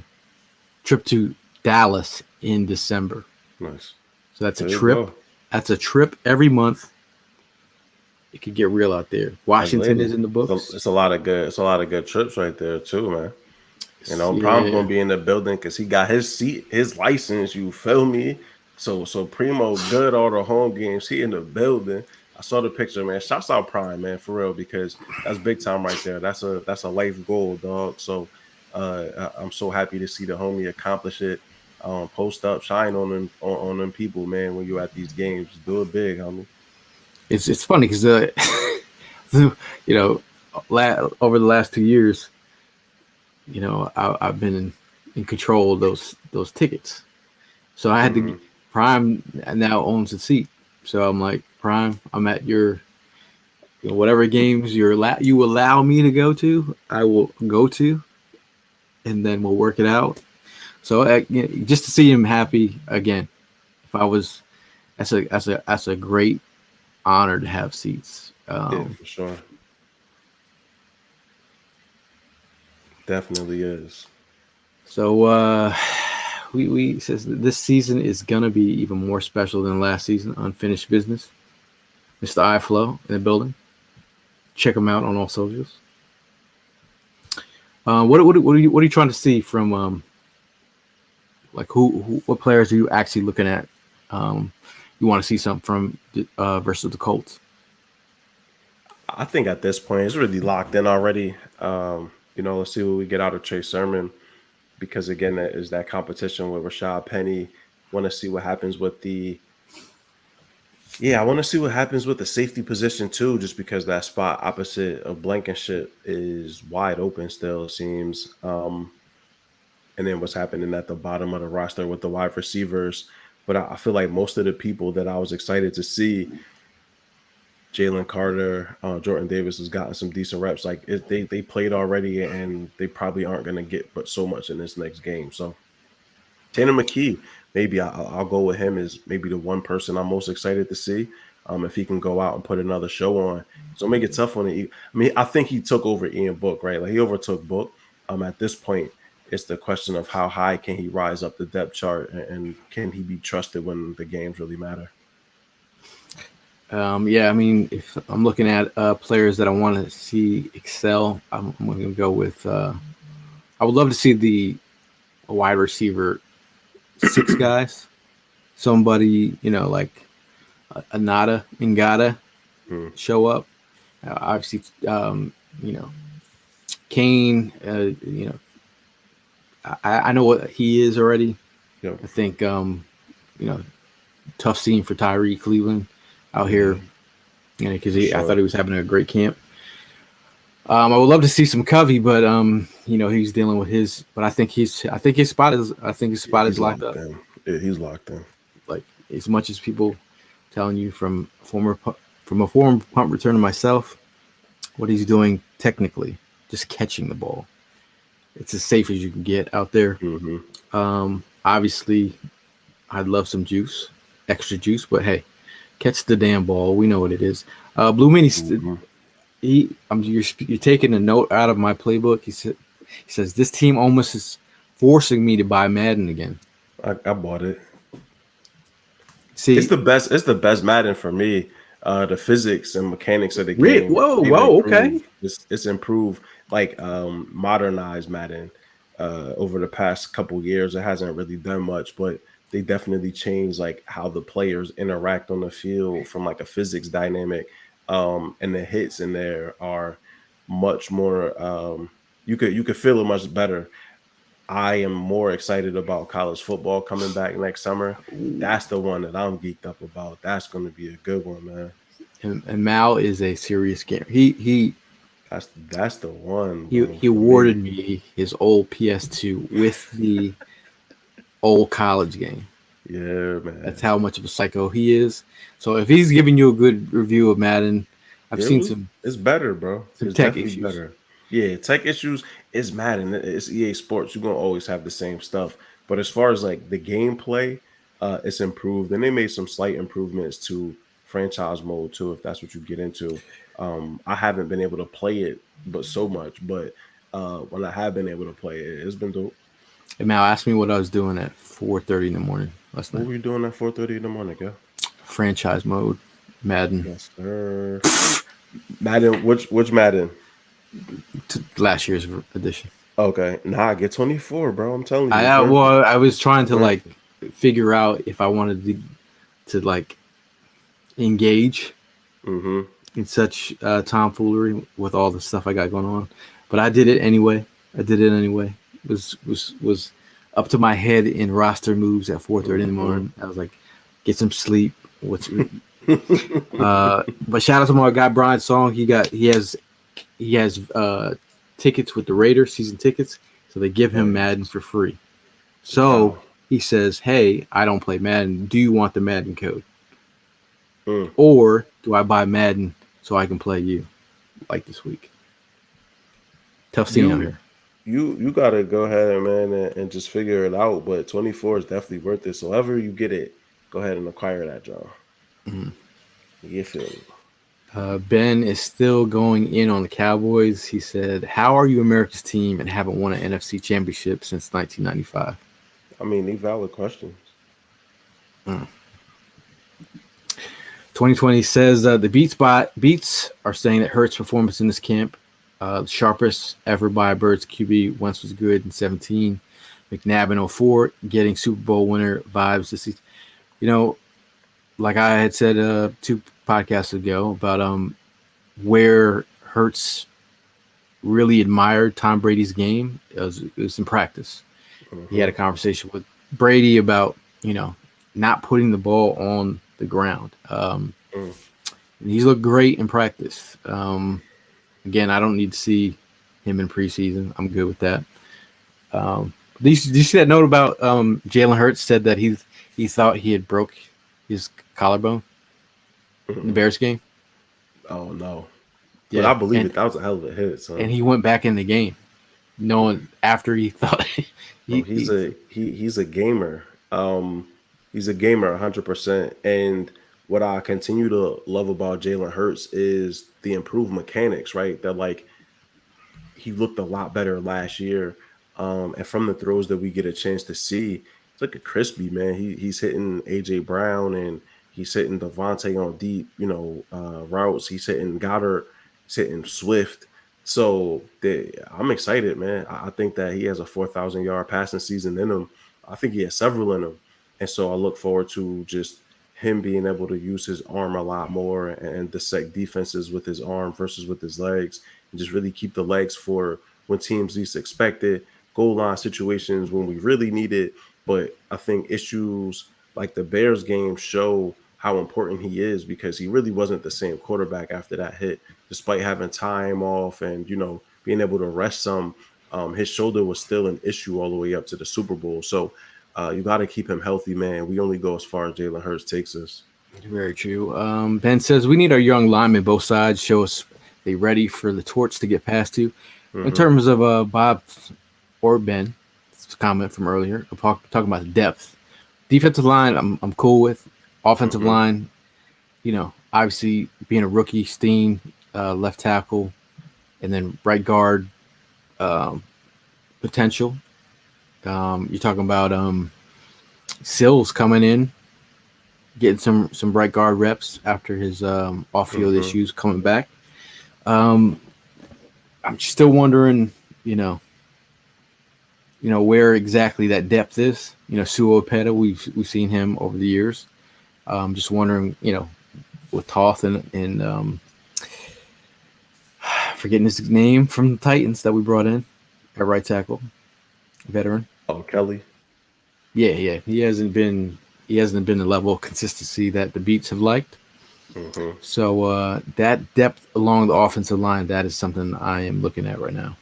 Trip to Dallas in December. Nice. So that's a trip. That's a trip every month. It could get real out there. Washington is in the books. It's a lot of good trips right there too, man. You know, I'm probably gonna be in the building because he got his license. You feel me? So Primo good all the home games. He in the building. I saw the picture, man. Shouts out Prime, man, for real, because that's big time right there. That's a life goal, dog. So I'm so happy to see the homie accomplish it. Post up, shine on them people, man. When you're at these games, do it big, homie. It's funny because you know, over the last 2 years, you know, I've been in control of those tickets. So I had to Prime now owns the seat. So I'm like, Prime, I'm at your whatever games you allow me to go to, I will go to, and then we'll work it out. So just to see him happy again, if I was, that's a great honor to have seats. Yeah, for sure. Definitely is. So we says this season is gonna be even more special than last season. Unfinished business. Mr. iFlow in the building. Check him out on all socials. What are you trying to see from like what players are you actually looking at? You want to see something from versus the Colts? I think at this point it's really locked in already. Let's see what we get out of Trey Sermon, because again, that is that competition with Rashad Penny. Want to see what happens with I want to see what happens with the safety position too, just because that spot opposite of Blankenship is wide open still, it seems. And then what's happening at the bottom of the roster with the wide receivers. But I feel like most of the people that I was excited to see, Jalen Carter, Jordan Davis has gotten some decent reps. Like they played already, and they probably aren't going to get but so much in this next game. So Tanner McKee, maybe I'll go with him as maybe the one person I'm most excited to see. If he can go out and put another show on. So make it tough on the. I mean, I think he took over Ian Book, right? Like he overtook Book. At this point, it's the question of how high can he rise up the depth chart, and can he be trusted when the games really matter? I mean, if I'm looking at players that I want to see excel, I'm going to go with. I would love to see the wide receiver 6 guys. Somebody, like Anata Ngata show up. Obviously, Kane. I know what he is already. Yep. I think tough scene for Tyree Cleveland out here, because I thought he was having a great camp. I would love to see some Covey, but he's dealing with his. But I think his spot is locked up. Yeah, he's locked in. Like as much as people telling you from from a former punt returner myself, what he's doing technically, just catching the ball. It's as safe as you can get out there. Mm-hmm. Obviously, I'd love some juice, extra juice, but hey, catch the damn ball. We know what it is. Blue Mini, Mm-hmm. you're taking a note out of my playbook. He says this team almost is forcing me to buy Madden again. I bought it. It's See, the best. It's the best Madden for me. The physics and mechanics of the game, they've whoa, okay. improved. It's improved, like modernized Madden over the past couple years. It hasn't really done much, but they definitely changed like how the players interact on the field from like a physics dynamic. And the hits in there are much more. You could feel it much better. I am more excited about college football coming back next summer. That's the one that I'm geeked up about. That's going to be a good one, man. And Mal is a serious gamer. That's the one, He bro. he For me, awarded me his old PS2 with the old college game. yeah, That's man. how much of a psycho he is. So if he's giving you a good review of Madden, I've It seen was. It's better, bro. some It's tech definitely issues. better. Yeah, tech issues is Madden. It's EA Sports. You're gonna always have the same stuff. But as far as like the gameplay, it's improved, and they made some slight improvements to franchise mode too. If that's what you get into, I haven't been able to play it, but so much. But when I have been able to play it, it's been dope. And Mal asked me what I was doing at 4:30 in the morning last What night. were you doing at 4:30 in the morning, girl? Franchise mode, Madden, Yes, sir. Madden. Which Madden? last year's edition. Okay, nah, I get 24, bro. I'm telling you, I it's worth it. well, I was trying to Worth like it. figure out if I wanted to like engage Mm-hmm. in such tomfoolery with all the stuff I got going on, but I did it anyway. I did it anyway. Was up to my head in roster moves at 4:30 in the Mm-hmm. morning. I was like, get some sleep. But shout out to my guy Brian Song. He has tickets with the Raiders season tickets, so they give him Nice. Madden for free. So Wow. he says, "Hey, I don't play Madden. Do you want the Madden code, Mm. or do I buy Madden so I can play you like this week?" Tough scene out You here. you gotta go ahead, man, and just figure it out. But 24 is definitely worth it. So ever you get it, go ahead and acquire that, John. Mhm. You feel me? Ben is still going in on the Cowboys. He said, "How are you America's team and haven't won an NFC championship since 1995?" I mean, these valid questions. 2020 says the Beats are saying that Hurts' performance in this camp, the sharpest ever by a Birds QB. Once was good in 17. McNabb in 04, getting Super Bowl winner vibes this season. You know, like I had said 2 podcasts ago about where Hurts really admired Tom Brady's game. It was in practice. He had Mm-hmm. a conversation with Brady about, not putting the ball on the ground. Mm. He's looked great in practice. Again, I don't need to see him in preseason. I'm good with that. Did you see that note about Jalen Hurts said that he thought he had broke his collarbone in the Mm-mm. Bears game? Oh no, but I Yeah, believe it. That was a hell of a hit, and son. he went back in the game, knowing after he thought Bro, he, he's he he's a gamer. He's a gamer 100%. And what I continue to love about Jalen Hurts is the improved mechanics, right? That like he looked a lot better last year. And from the throws that we get a chance to see, it's like a crispy man. He's hitting AJ Brown and he's hitting Devontae on deep, routes. He's hitting Goddard, he's hitting Swift. So I'm excited, man. I think that he has a 4,000-yard passing season in him. I think he has several in him, and so I look forward to just him being able to use his arm a lot more and dissect defenses with his arm versus with his legs, and just really keep the legs for when teams least expect it, goal line situations when we really need it. But I think issues like the Bears game show how important he is because he really wasn't the same quarterback after that hit, despite having time off and being able to rest some. His shoulder was still an issue all the way up to the Super Bowl. So you got to keep him healthy, man. We only go as far as Jalen Hurts takes us. Very true. Ben says we need our young linemen both sides show us they ready for the torch to get passed to. In Mm-hmm. terms of Bob or Ben's comment from earlier, talking about the depth, defensive line, I'm cool with. Offensive Mm-hmm. line, obviously being a rookie, Steen, left tackle, and then right guard um, potential. You're talking about Sills coming in, getting some right guard reps after his off field Mm-hmm. issues coming back. Um, I'm still wondering, you know, where exactly that depth is. Suo Opeta, we've seen him over the years. Just wondering, with Toth and forgetting his name from the Titans that we brought in at right tackle, veteran. Oh, Kelly. Yeah. He hasn't been the level of consistency that the Beats have liked. Mm-hmm. So that depth along the offensive line, that is something I am looking at right now.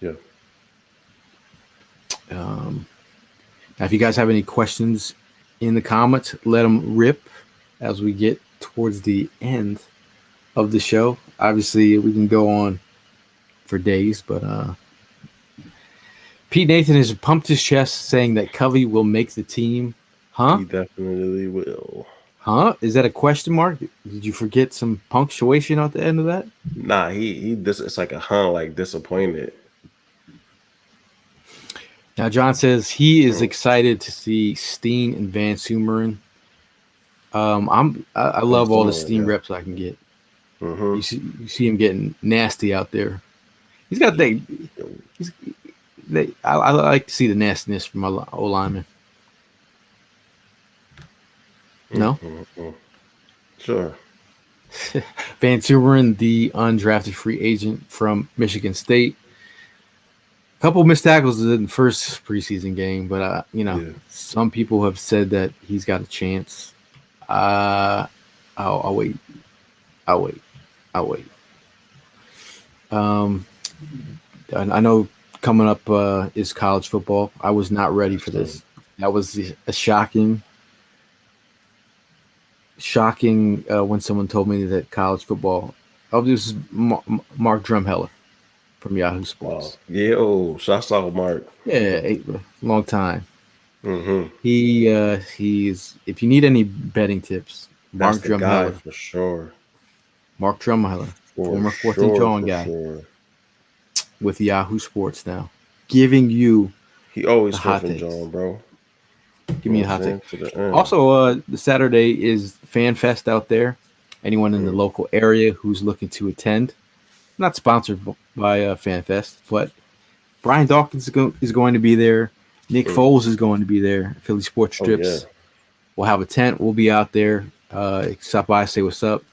Yeah. Um, Now, if you guys have any questions in the comments, let them rip as we get towards the end of the show. Obviously, we can go on for days, but Pete Nathan has pumped his chest saying that Covey will make the team. Huh? He definitely will. Huh? Is that a question mark? Did you forget some punctuation at the end of that? Nah, he this it's like a like disappointed. Now, John says he is excited to see Steen and Van Sumeren. I Van love all the Sumeren, Steen yeah. reps I can get. Mm-hmm. You see him getting nasty out there. He's got that. I like to see the nastiness from my O lineman. No, Mm-hmm. Sure. Van Sumeren, the undrafted free agent from Michigan State. A couple missed tackles in the first preseason game, but Yeah. some people have said that he's got a chance. Uh, I'll wait. I'll wait. I'll wait. Um, I know coming up is college football. I was not ready for So, this. That was a shocking when someone told me that college football. Oh, this is Mark Drumheller from Yahoo Sports. yeah. Oh, shouts out Mark. Yeah, long time. Mm-hmm. He's if you need any betting tips, That's Mark the guy Drumheller. for sure. Mark Drumheller, For former Fourth and sure. Jawn For guy sure. with Yahoo Sports now, giving you He always the fourth hot and takes. John, bro. Give You know me what a I'm hot take. saying? To the end. Also, the Saturday is Fan Fest out there. Anyone in the Mm. local area who's looking to attend, not sponsored by Fan Fest, but Brian Dawkins is going to be there. Nick Mm. Foles is going to be there. Philly Sports Oh yeah. Strips. We'll have a tent. We'll be out there. Stop by, say what's up.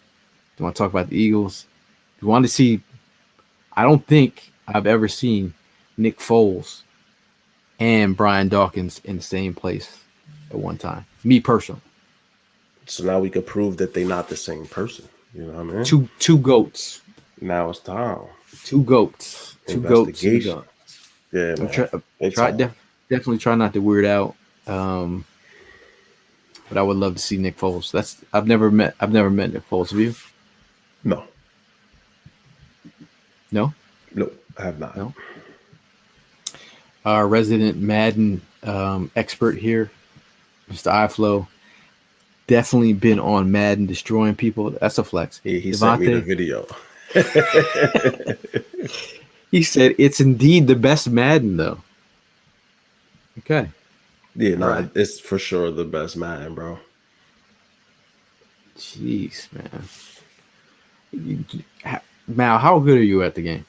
You want to talk about the Eagles? If you want to see, I don't think I've ever seen Nick Foles and Brian Dawkins in the same place at one time. Me personally. So now we could prove that they're not the same person. You know what I mean? Two goats. Now it's time. Two goats. Two goats in the Investigation. gun. Yeah, I'm man. Big try time. definitely try not to weird out. But I would love to see Nick Foles. I've never met Nick Foles. Have you? No, No? no, I have not. No. Our resident Madden expert here, Mr. iFlow, definitely been on Madden destroying people. That's a flex. He sent me the Devontae, video. he said it's indeed the best Madden though. Okay. Yeah, no, Right. it's for sure the best Madden, bro. Jeez, man. Mal, how good are you at the game?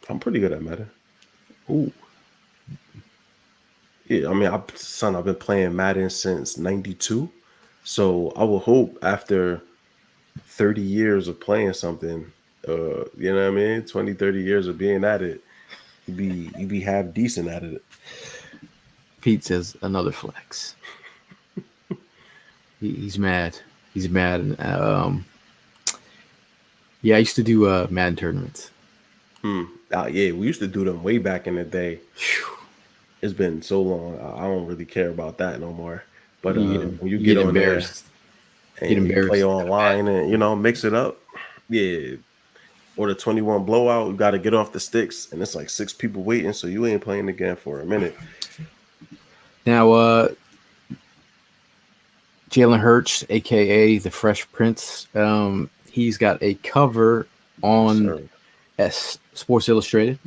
I'm pretty good at Madden. Ooh. Yeah, I mean, I've been playing Madden since '92, so I would hope after 30 years of playing something, you know what I mean, 20, 30 years of being at it, you be half decent at it. Pete says another flex. He's mad. He's mad. And, yeah, I used to do Madden tournaments. Yeah, we used to do them way back in the day. It's been so long. I don't really care about that no more. But when you you get get on there embarrassed. Get and you play embarrassed. online and mix it up, yeah. Or the 21 blowout, you got to get off the sticks, and it's like 6 people waiting, so you ain't playing again for a minute. Now, Jalen Hurts, aka the Fresh Prince, he's got a cover Yes, on sir. Sports Illustrated.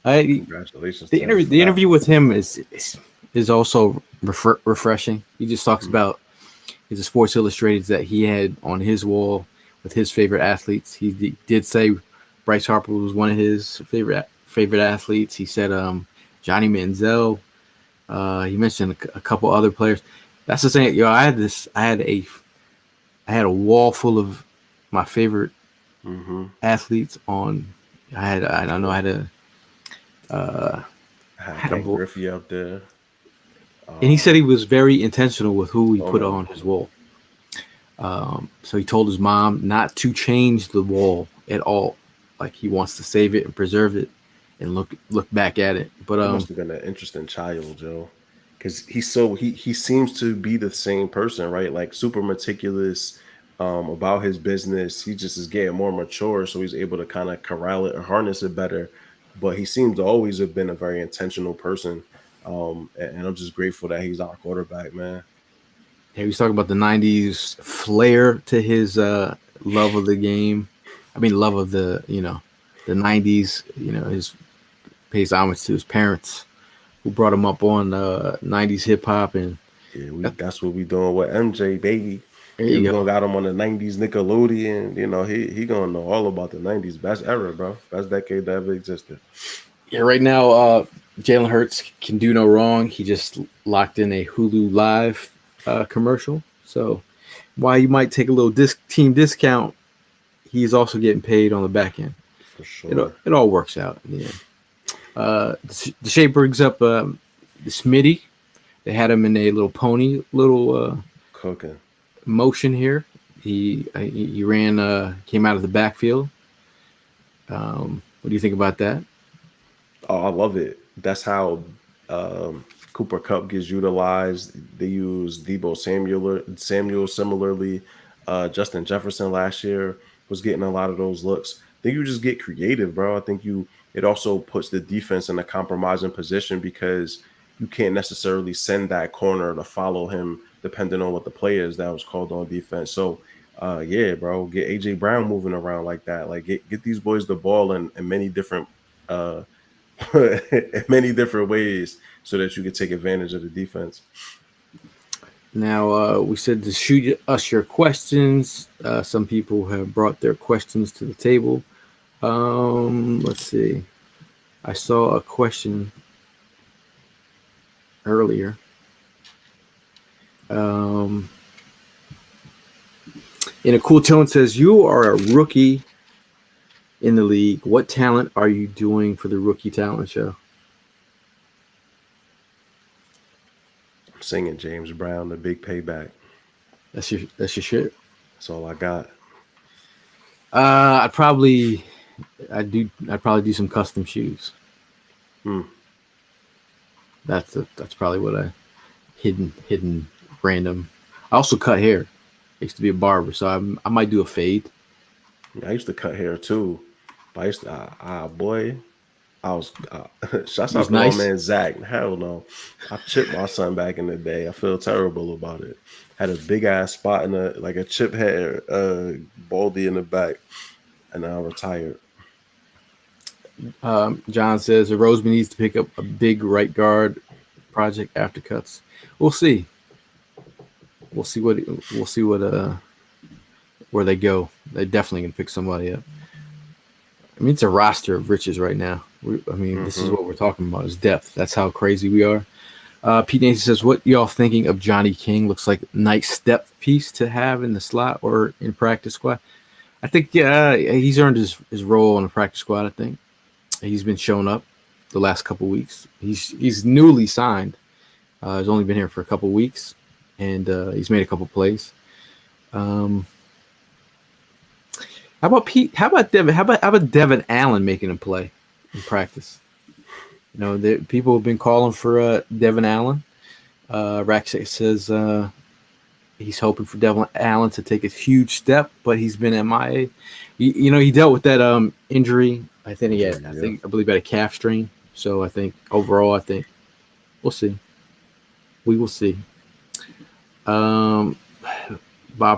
I Congratulations the to him interview for the that. interview with him is also refreshing. He just talks Mhm. about his Sports Illustrated that he had on his wall with his favorite athletes. He did say Bryce Harper was one of his favorite athletes. He said Johnny Manziel. He mentioned a couple other players. That's the thing. I had a wall full of my favorite Mhm. athletes on. I don't know. Sure. I I had had a Ken book, Griffey up there. and he said he Um, was very intentional with who he oh put no, on his wall. So he told his mom not to change the wall at all. Like he wants to save it and preserve it and look back at it. But he must have been an interesting child, Joe, because he seems to be the same person, right? Like super meticulous about his business. He just is getting more mature, so he's able to kind of corral it or harness it better. But he seems to always have been a very intentional person, and I'm just grateful that he's our quarterback, man. he was talking about the '90s flair to his love of the game. I mean, love of the '90s. His pays homage to his parents who brought him up on '90s hip hop, and Yeah, that, that's what we doing with MJ, baby. there Yeah, we you go. gonna got him on the '90s Nickelodeon. He gonna know all about the '90s, best era, bro, best decade that ever existed. Yeah, right now, Jalen Hurts can do no wrong. He just locked in a Hulu Live commercial. So while you might take a little team discount, he's also getting paid on the back end. For It sure. it all works out in the end. The shape brings up the Smitty. They had him in a little pony, little Cooking. motion here. He ran, came out of the backfield. What do you think about that? Oh, I love it. That's how Cooper Cup gets utilized. They use Samuel similarly. Justin Jefferson last year was getting a lot of those looks. I think you just get creative, bro. I think it also puts the defense in a compromising position because you can't necessarily send that corner to follow him depending on what the play is that was called on defense. So yeah, bro, get AJ Brown moving around like that. Like get these boys the ball in many different uh in many different ways so that you can take advantage of the defense. Now, we said to shoot us your questions. Some people have brought their questions to the table. Let's see. I saw a question earlier. Um, in a cool tone, says, "You are a rookie in the league. What talent are you doing for the rookie talent show?" I'm singing James Brown, The Big Payback. That's your shit. That's all I got. I'd probably I'd probably do some custom shoes. Hmm. That's probably what I hidden random. I also cut hair. I used to be a barber, so I might do a fade. I used to cut hair too, but I used to, boy, I was, shouts It was out to my nice. man Zach. Hell no. I chipped my son back in the day. I feel terrible about it. Had a big ass spot in like a chip hair, baldy in the back, and I retired. John says Roseman needs to pick up a big right guard project after cuts. We'll see. We'll see what where they go. They're definitely gonna pick somebody up. I mean, it's a roster of riches right now. I mean, this is Hmm. what we're talking about is depth. That's how crazy we are. Pete Nancy says, "What y'all thinking of Johnny King? Looks like a nice depth piece to have in the slot or in practice squad." I think he's earned his role on the practice squad. I think he's been showing up the last couple weeks. He's newly signed. He's only been here for a couple weeks, and he's made a couple plays. Um, how about Pete? How about Devin? How about Devin Allen making a play in practice? People have been calling for Devin Allen. Rack says he's hoping for Devin Allen to take a huge step, but he's been MIA. He dealt with that injury. I believe had a calf strain. So I think overall, we'll see. We will see. Bob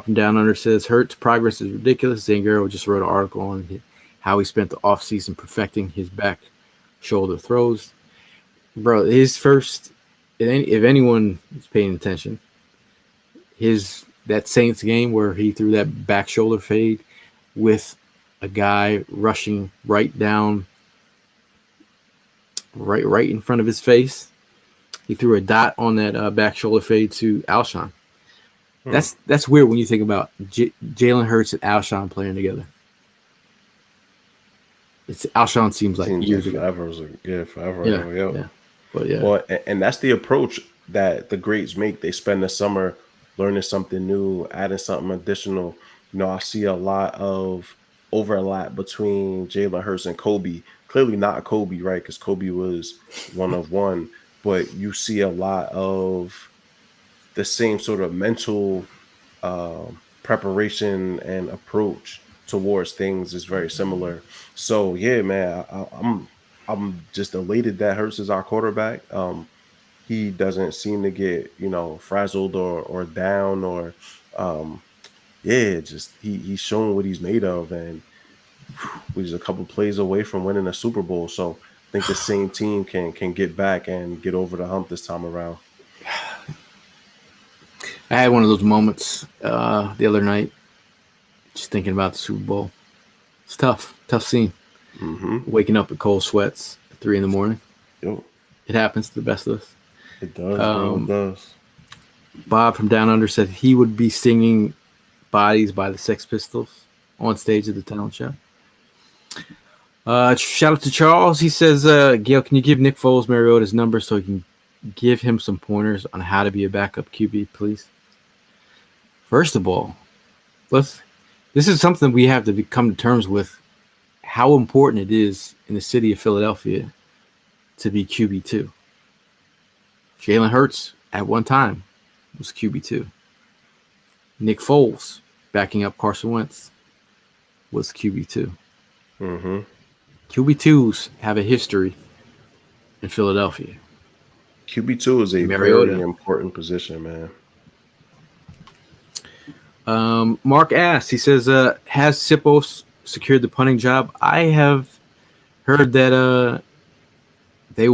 from Down Under says Hurts' progress is ridiculous. Zangaro just wrote an article on how he spent the offseason perfecting his back shoulder throws. Bro, his first, if anyone is paying attention, that Saints game where he threw that back shoulder fade with a guy rushing right down, right in front of his face. He threw a dot on that back shoulder fade to Alshon. That's weird when you think about Jalen Hurts and Alshon playing together. Alshon seems like years ago. Forever Yeah, ago. yeah. But yeah. Well, and that's the approach that the greats make. They spend the summer learning something new, adding something additional. I see a lot of overlap between Jalen Hurts and Kobe. Clearly not Kobe, right? Because Kobe was one of one. But you see a lot of the same sort of mental preparation and approach towards things is very similar. So yeah, man, I'm just elated that Hurts is our quarterback. He doesn't seem to get frazzled or down or just he's showing what he's made of, and we're just a couple plays away from winning a Super Bowl. So I think the same team can get back and get over the hump this time around. I had one of those moments the other night, just thinking about the Super Bowl. It's tough scene. Mm-hmm. Waking up with cold sweats at 3 a.m. Yep. It happens to the best of us. It does, bro. It does. Bob from Down Under said he would be singing "Bodies" by the Sex Pistols on stage at the talent show. Shout out to Charles. He says, Gail, can you give Nick Foles Mariota's number so he can give him some pointers on how to be a backup QB, please? First of all, this is something we have to come to terms with, how important it is in the city of Philadelphia to be QB2. Jalen Hurts at one time was QB2. Nick Foles, backing up Carson Wentz, was QB2. Mm-hmm. QB2s have a history in Philadelphia. QB2 is a very important position, man. Mark asks, he says, has Sippos secured the punting job? I have heard that they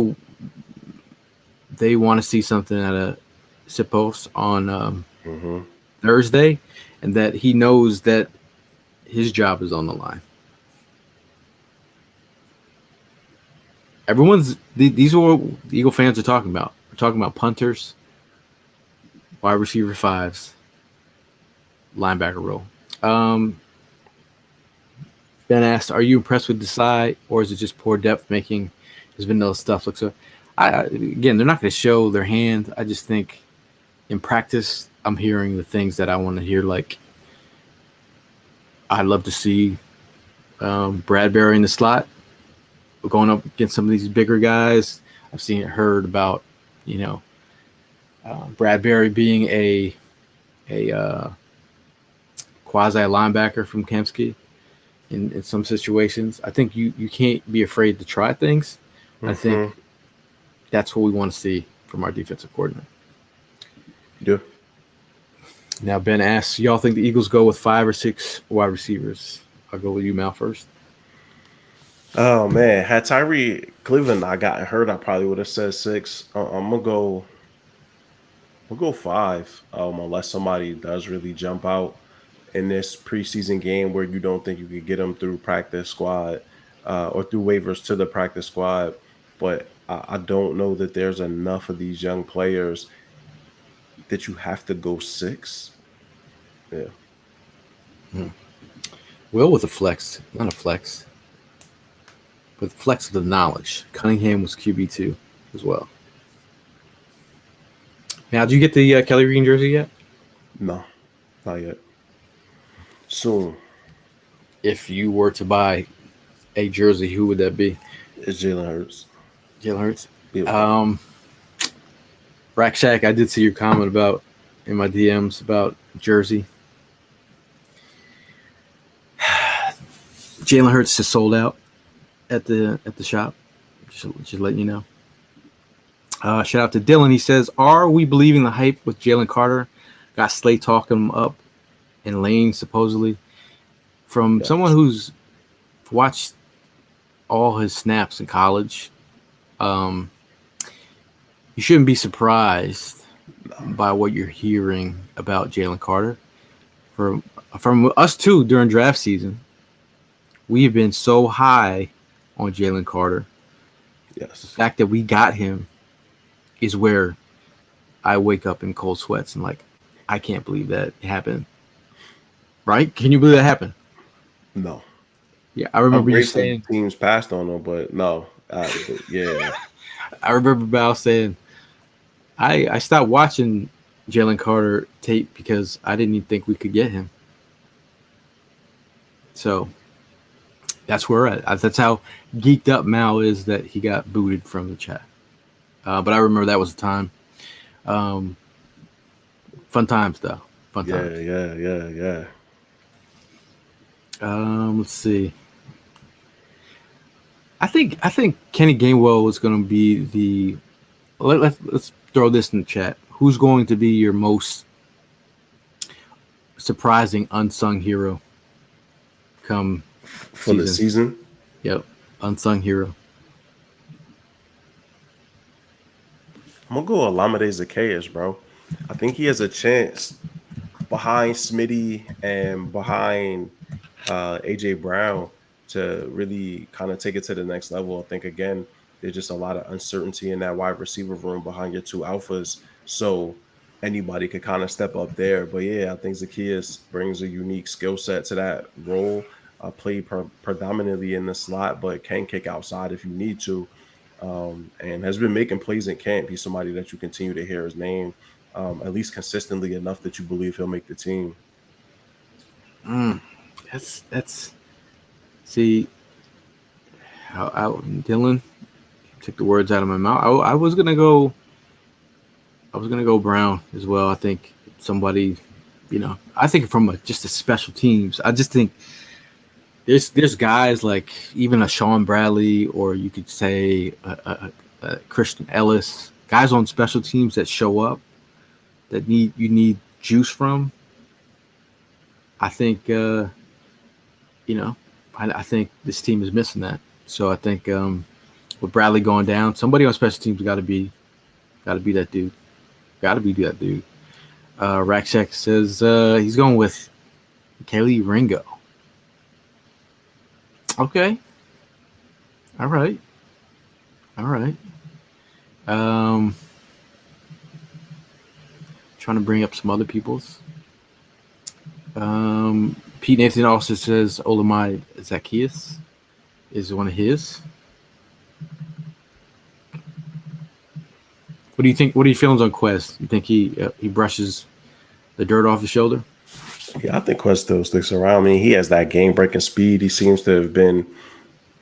want to see something out of Sippos on Thursday, and that he knows that his job is on the line. These are what the Eagle fans are talking about. We're talking about punters, wide receiver 5s, linebacker role. Ben asked, are you impressed with Desai, or is it just poor depth making his vanilla stuff look so? Again, they're not going to show their hand. I just think in practice, I'm hearing the things that I want to hear. Like, I'd love to see Bradbury in the slot going up against some of these bigger guys. I've heard about, Bradbury being a quasi linebacker from Kempski in some situations. I think you can't be afraid to try things. I think that's what we want to see from our defensive coordinator. Yeah. Now, Ben asks, y'all think the Eagles go with 5 or 6 wide receivers? I'll go with you, Mal, first. Oh, man. Had Tyree Cleveland not gotten hurt, I probably would have said 6. I'm going to go 5, unless somebody does really jump out in this preseason game where you don't think you could get them through practice squad or through waivers to the practice squad. But I don't know that there's enough of these young players that you have to go 6. Yeah. Well, with a flex, not a flex, but the flex of the knowledge. Cunningham was QB2 as well. Now, did you get the Kelly Green jersey yet? No, not yet. Soon. If you were to buy a jersey, who would that be? It's Jalen Hurts. Jalen Hurts. Yeah. Rack Shack, I did see your comment about in my DMs about Jersey. Jalen Hurts is sold out at the shop. Just letting you know. Shout out to Dylan. He says, "Are we believing the hype with Jalen Carter? Got Slay talking him up in Lane supposedly from someone who's watched all his snaps in college. You shouldn't be surprised by what you're hearing about Jalen Carter. From us too during draft season, we've been so high on Jalen Carter. Yes, the fact that we got him is where I wake up in cold sweats and like, I can't believe that happened. Right? Can you believe that happened? No. Yeah, I remember you saying teams passed on him, but no. Yeah. I remember Val saying I stopped watching Jalen Carter tape because I didn't even think we could get him. So that's where we're at. That's how geeked up Mal is that he got booted from the chat. But I remember that was the time. Fun times though. Fun times. Yeah. Let's see. I think Kenny Gainwell was going to be the. Let's throw this in the chat. Who's going to be your most surprising unsung hero? Come for the season. Yep, unsung hero. I'm gonna go Olamide Zacchaeus, bro. I think he has a chance behind Smitty and behind AJ Brown to really kind of take it to the next level. I think again, there's just a lot of uncertainty in that wide receiver room behind your two alphas. So anybody could kind of step up there. But yeah, I think Zacchaeus brings a unique skill set to that role. Played predominantly in the slot, but can kick outside if you need to. And has been making plays in camp. He's somebody that you continue to hear his name, at least consistently enough that you believe he'll make the team. That's see how Dylan took the words out of my mouth. I was gonna go Brown as well. I think somebody, I think from just a special teams. I just think there's guys like even a Sean Bradley, or you could say a Christian Ellis, guys on special teams that show up that you need juice from. I think I think this team is missing that. So I think with Bradley going down, somebody on special teams got to be that dude. Got to be that dude. Racksack says he's going with Kelly Ringo. Okay. All right. Trying to bring up some other people's. Pete Nathan also says Olamide Zacchaeus is one of his. What do you think? What are your feelings on Quest? You think he brushes the dirt off his shoulder? Yeah, I think Quest still sticks around. I mean, he has that game-breaking speed. He seems to have been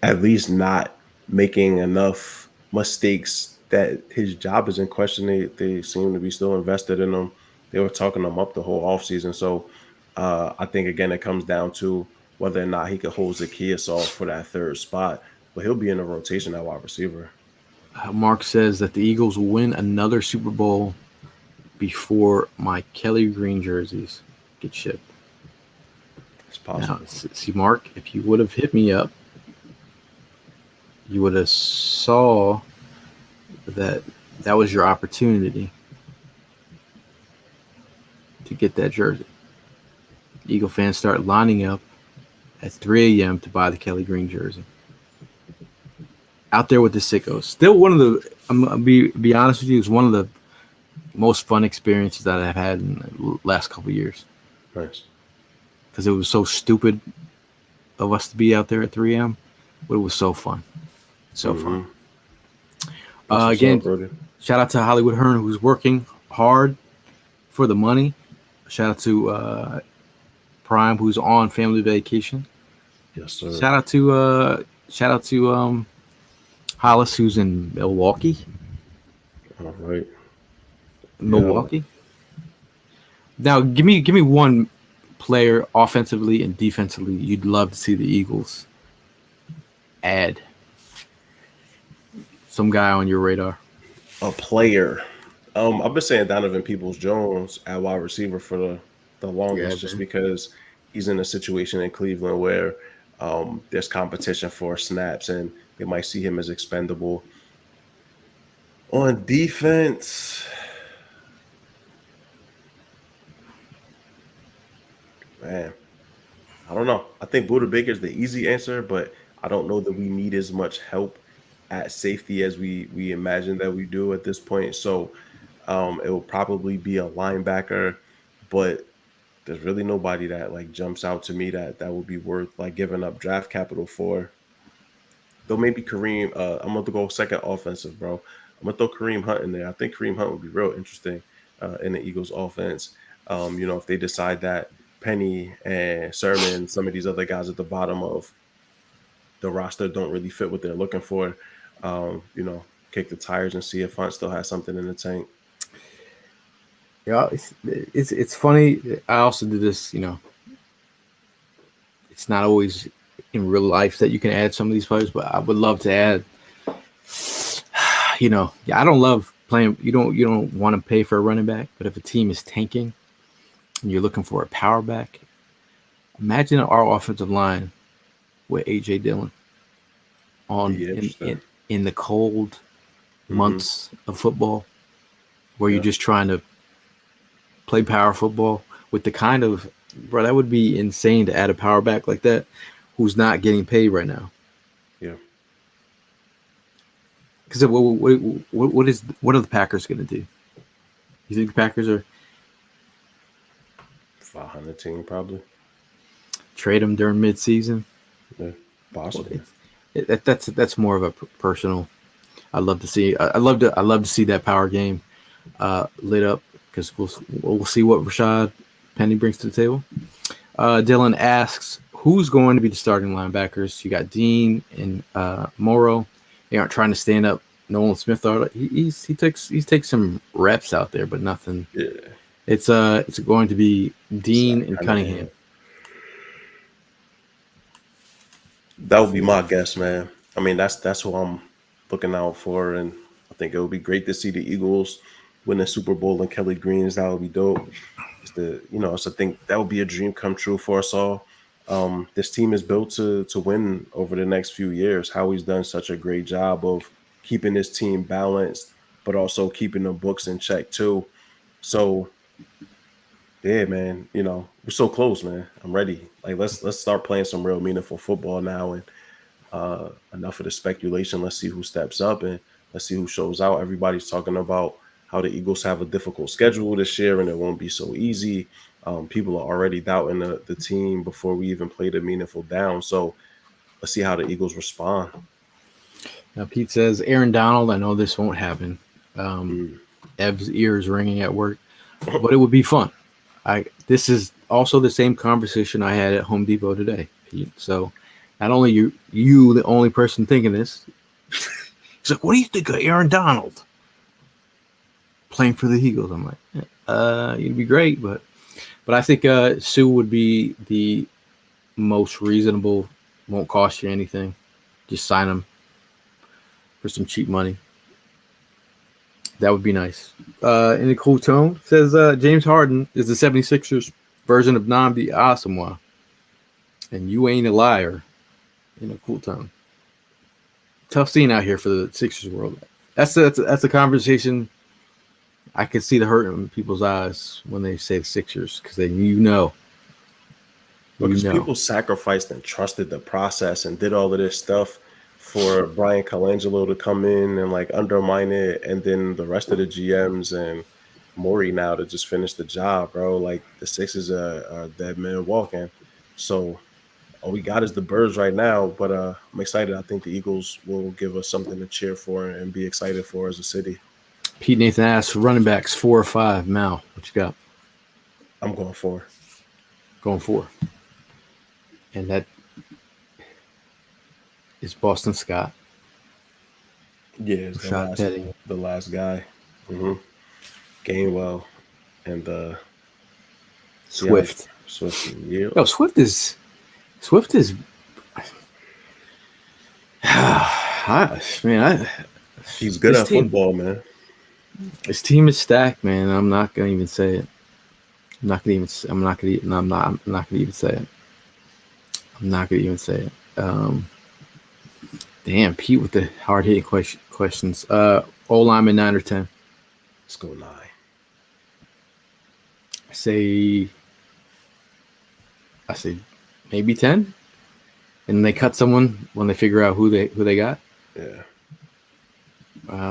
at least not making enough mistakes that his job is in question. They seem to be still invested in him. They were talking him up the whole offseason. So I think, again, it comes down to whether or not he could hold Zacchaeus off for that third spot. But he'll be in the rotation at wide receiver. Mark says that the Eagles will win another Super Bowl before my Kelly Green jerseys get shipped. It's possible. Now, see, Mark, if you would have hit me up, you would have saw that was your opportunity to get that jersey. Eagle fans start lining up at 3 a.m. to buy the Kelly Green jersey. Out there with the sickos. Still one of the, I'm going to be honest with you, it's one of the most fun experiences that I've had in the last couple of years. Nice. Because it was so stupid of us to be out there at 3 a.m., but it was so fun. So fun. Again, shout out to Hollywood Hearn, who's working hard for the money. Shout out to Prime, who's on family vacation. Yes, sir. Shout out to Hollis, who's in Milwaukee. All right. Yeah. Milwaukee. Now, give me one player offensively and defensively you'd love to see the Eagles add. Some guy on your radar. A player. I've been saying Donovan Peoples-Jones at wide receiver for the Yeah, longest, just man. because he's in a situation in Cleveland where there's competition for snaps and they might see him as expendable. On defense, man, I don't know. I think Buda Baker's the easy answer, but I don't know that we need as much help at safety as we imagine that we do at this point. So it will probably be a linebacker, but there's really nobody that like jumps out to me that would be worth like giving up draft capital for. Though maybe Kareem, I'm gonna go second offensive, bro. I'm gonna throw Kareem Hunt in there. I think Kareem Hunt would be real interesting in the Eagles offense. If they decide that Penny and Sermon, some of these other guys at the bottom of the roster don't really fit what they're looking for, kick the tires and see if Hunt still has something in the tank. Yeah, it's funny. I also do this. It's not always in real life that you can add some of these players, but I would love to add. Yeah, I don't love playing. You don't want to pay for a running back, but if a team is tanking and you're looking for a power back, imagine our offensive line with AJ Dillon on Be interesting. in the cold Hmm. months of football, where you're Yeah, just trying to play power football with the kind of bro that would be insane to add a power back like that who's not getting paid right now. yeah. Because what are the Packers going to do? You think the Packers are 500 team probably. trade them during midseason? Yeah, Well, possibly. that's more of a personal. I love to see. I love to see that power game lit up because we'll see what Rashad Penny brings to the table. Dylan asks, who's going to be the starting linebackers? You got Dean and Morrow. They aren't trying to stand up Nolan Smith. He takes some reps out there, but nothing. Yeah. It's going to be Dean Zach and Cunningham. Cunningham. That would be my guess, man. I mean, that's who I'm looking out for, and I think it would be great to see the Eagles win the Super Bowl and Kelly Greens. That would be dope. So I think that would be a dream come true for us all. This team is built to win over the next few years. Howie's done such a great job of keeping this team balanced, but also keeping the books in check too. So yeah, man, we're so close, man. I'm ready. Like let's start playing some real meaningful football now, and enough of the speculation. Let's see who steps up and let's see who shows out. Everybody's talking about how the Eagles have a difficult schedule this year and it won't be so easy. People are already doubting the team before we even played a meaningful down. So let's see how the Eagles respond. Now Pete says Aaron Donald. I know this won't happen. Mm. Ev's ears ringing at work, but it would be fun. This is also the same conversation I had at Home Depot today, Pete. So not only you the only person thinking this. He's like, "What do you think of Aaron Donald playing for the Eagles?" I'm like, "It'd be great, but I think Sue would be the most reasonable. Won't cost you anything. Just sign him for some cheap money. That would be nice." In a cool tone, says James Harden is the 76ers version of Nnamdi Asomugha. And you ain't a liar. In a cool tone. Tough scene out here for the Sixers world. That's a conversation. I can see the hurt in people's eyes when they say the Sixers because Because people sacrificed and trusted the process and did all of this stuff for Brian Colangelo to come in and like undermine it, and then the rest of the GMs and Maury now to just finish the job, bro. Like the Sixers are dead men walking. So all we got is the birds right now, but I'm excited. I think the Eagles will give us something to cheer for and be excited for as a city. Pete Nathan asks running backs 4 or 5. Mal, what you got? I'm going for. Going 4. And that is Boston Scott. Yeah, it's Rashad Petty. the last guy. Mm-hmm. Gainwell and Swift. Swift. Yeah, Yo, Swift is man. he's good This at team, football, man. this team is stacked, man. I'm not gonna even say it. I'm not gonna even. I'm not gonna. No, I'm not. I'm not gonna even say it. I'm not gonna even say it. Damn, Pete with the hard hitting questions. O lineman 9 or 10. Let's go 9. Say I say maybe 10, and they cut someone when they figure out who they got. Yeah.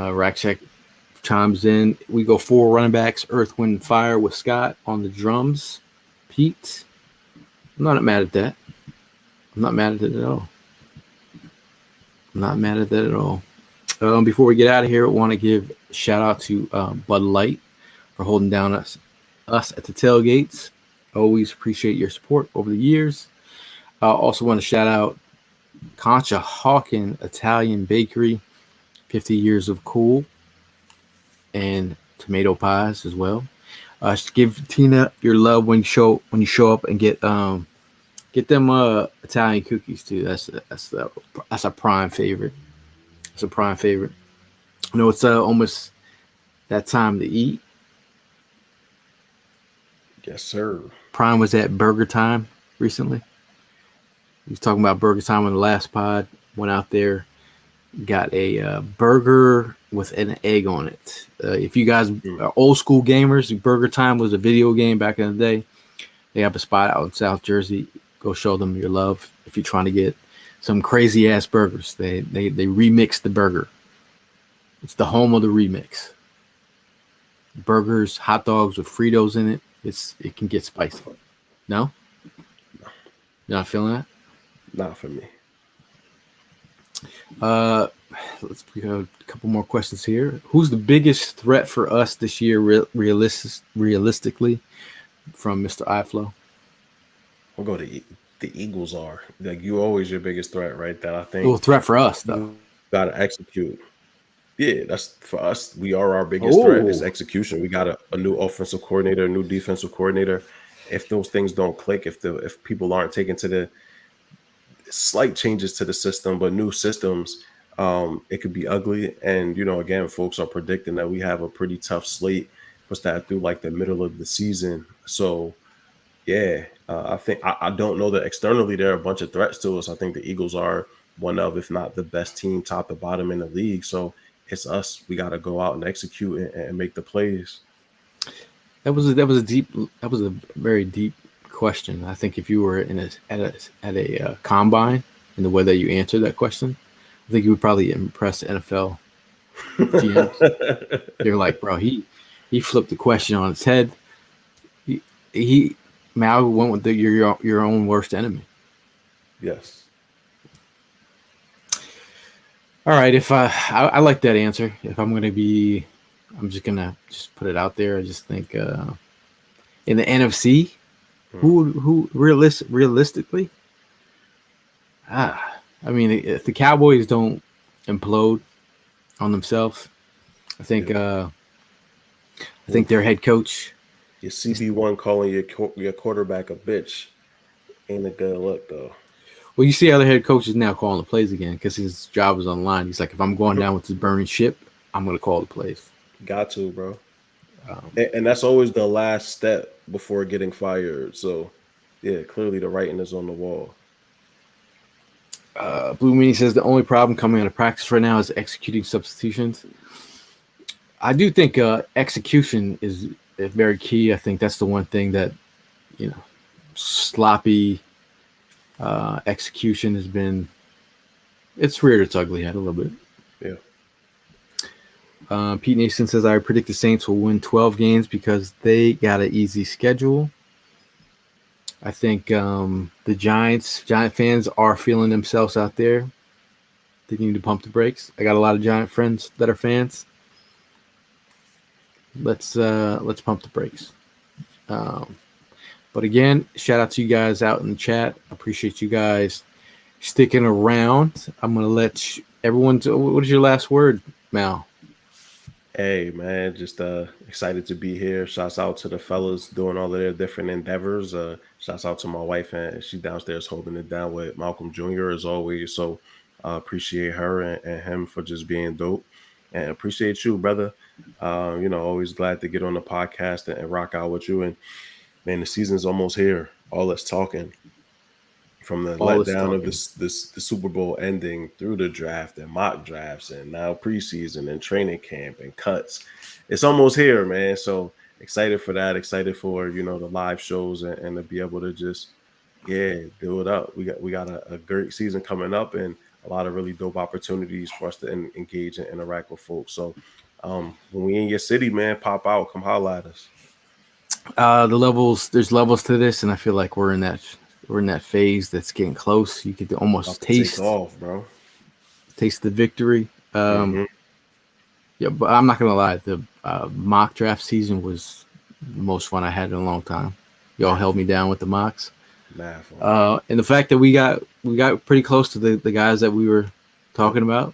Rack check chimes in. We go 4 running backs: Earth, Wind, Fire with Scott on the drums. Pete, I'm not mad at that. I'm not mad at it at all. I'm not mad at that at all. Before we get out of here, I want to give a shout out to Bud Light for holding down us at the tailgates. Always appreciate your support over the years. I also want to shout out Concha Hawkin Italian Bakery, 50 years of cool and tomato pies as well. Give Tina your love when you show up and get them Italian cookies too. That's a prime favorite. It's a prime favorite. I know it's almost that time to eat. Yes, sir. Prime was at Burger Time recently. He was talking about Burger Time on the last pod. Went out there, got a burger with an egg on it. If you guys are old school gamers, Burger Time was a video game back in the day. They have a spot out in South Jersey. Go show them your love if you're trying to get some crazy ass burgers. They remix the burger. It's the home of the remix. Burgers, hot dogs with Fritos in it. It can get spicy. No? You're not feeling that? Not for me. Let's we have a couple more questions here. Who's the biggest threat for us this year, realistically, from Mr. iFlow? We'll go to the Eagles are like you always your biggest threat, right? That I think. Well, threat for us though. You gotta execute. Yeah, that's for us. We are our biggest threat is execution. We got a new offensive coordinator, a new defensive coordinator. If those things don't click, if people aren't taken to the slight changes to the system, but new systems, it could be ugly. And again, folks are predicting that we have a pretty tough slate for that through like the middle of the season. So yeah, I think I don't know that externally there are a bunch of threats to us. I think the Eagles are one of, if not the best team, top to bottom in the league. So it's us. We got to go out and execute and make the plays. That was a very deep question. I think if you were at a combine in the way that you answered that question, I think you would probably impress NFL GMs. They're like, bro, he flipped the question on its head. He Mal went with your own worst enemy. Yes. All right. If I like that answer. If I'm just gonna put it out there. I just think in the NFC, who realistically, I mean, if the Cowboys don't implode on themselves, I think their head coach. Your CB1 calling your quarterback a bitch ain't a good look though. Well, you see other head coaches now calling the plays again because his job is on the line. He's like, if I'm going down with this burning ship, I'm going to call the plays. Got to, bro. And that's always the last step before getting fired. So, yeah, clearly the writing is on the wall. Blue Meanie says the only problem coming out of practice right now is executing substitutions. I do think execution is very key. I think that's the one thing that, sloppy execution has been. It's reared its ugly head a little bit. Yeah. Pete Nason says, I predict the Saints will win 12 games because they got an easy schedule. I think the Giant fans are feeling themselves out there. They need to pump the brakes. I got a lot of Giant friends that are fans. Let's pump the brakes. But again, shout out to you guys out in the chat. I appreciate you guys sticking around. I'm going to let everyone. What is your last word, Mal? Hey man, just excited to be here. Shouts out to the fellas doing all of their different endeavors. Shouts out to my wife, and she's downstairs holding it down with Malcolm Jr. as always. So appreciate her and him for just being dope, and appreciate you, brother. Always glad to get on the podcast and rock out with you. And man, the season's almost here. All that's talking from the All this letdown of talking. the Super Bowl ending through the draft and mock drafts and now preseason and training camp and cuts. It's almost here, man. So excited for that. Excited for the live shows and to be able to just do it up. We got a great season coming up and a lot of really dope opportunities for us to engage and interact with folks. So when we in your city, man, pop out, come holla at us. There's levels to this, and I feel like we're in that phase that's getting close. You could About almost to take taste off, bro. the victory. Hmm. Yeah, but I'm not gonna lie, the mock draft season was the most fun I had in a long time. Y'all held me down with the mocks, Mad fun. and the fact that we got pretty close to the guys that we were talking about.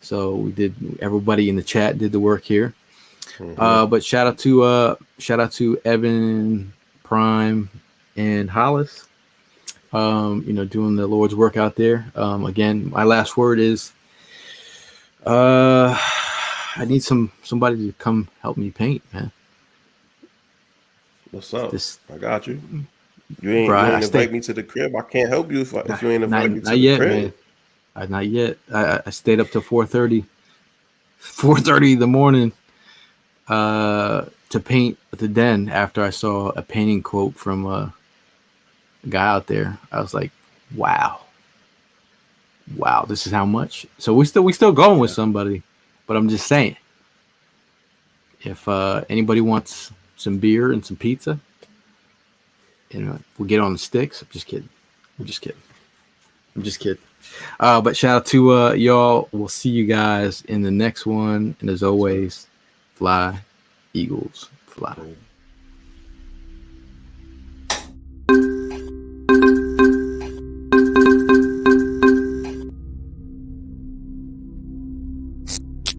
So we did. Everybody in the chat did the work here. But shout out to Evan, Prime, and Hollis. Doing the Lord's work out there. Again, my last word is, I need somebody to come help me paint, man. What's up? This, I got you. bro, You I ain't stay invite me to the crib. I can't help you if you ain't not, invite me to not the yet, crib. man. Not yet. I stayed up till 4:30 in the morning to paint the den after I saw a painting quote from a guy out there. I was like, wow, this is how much. So we still going with somebody, but I'm just saying, if anybody wants some beer and some pizza, we'll get on the sticks. I'm just kidding. But shout out to y'all. We'll see you guys in the next one. And as always, fly, Eagles, fly. Cool.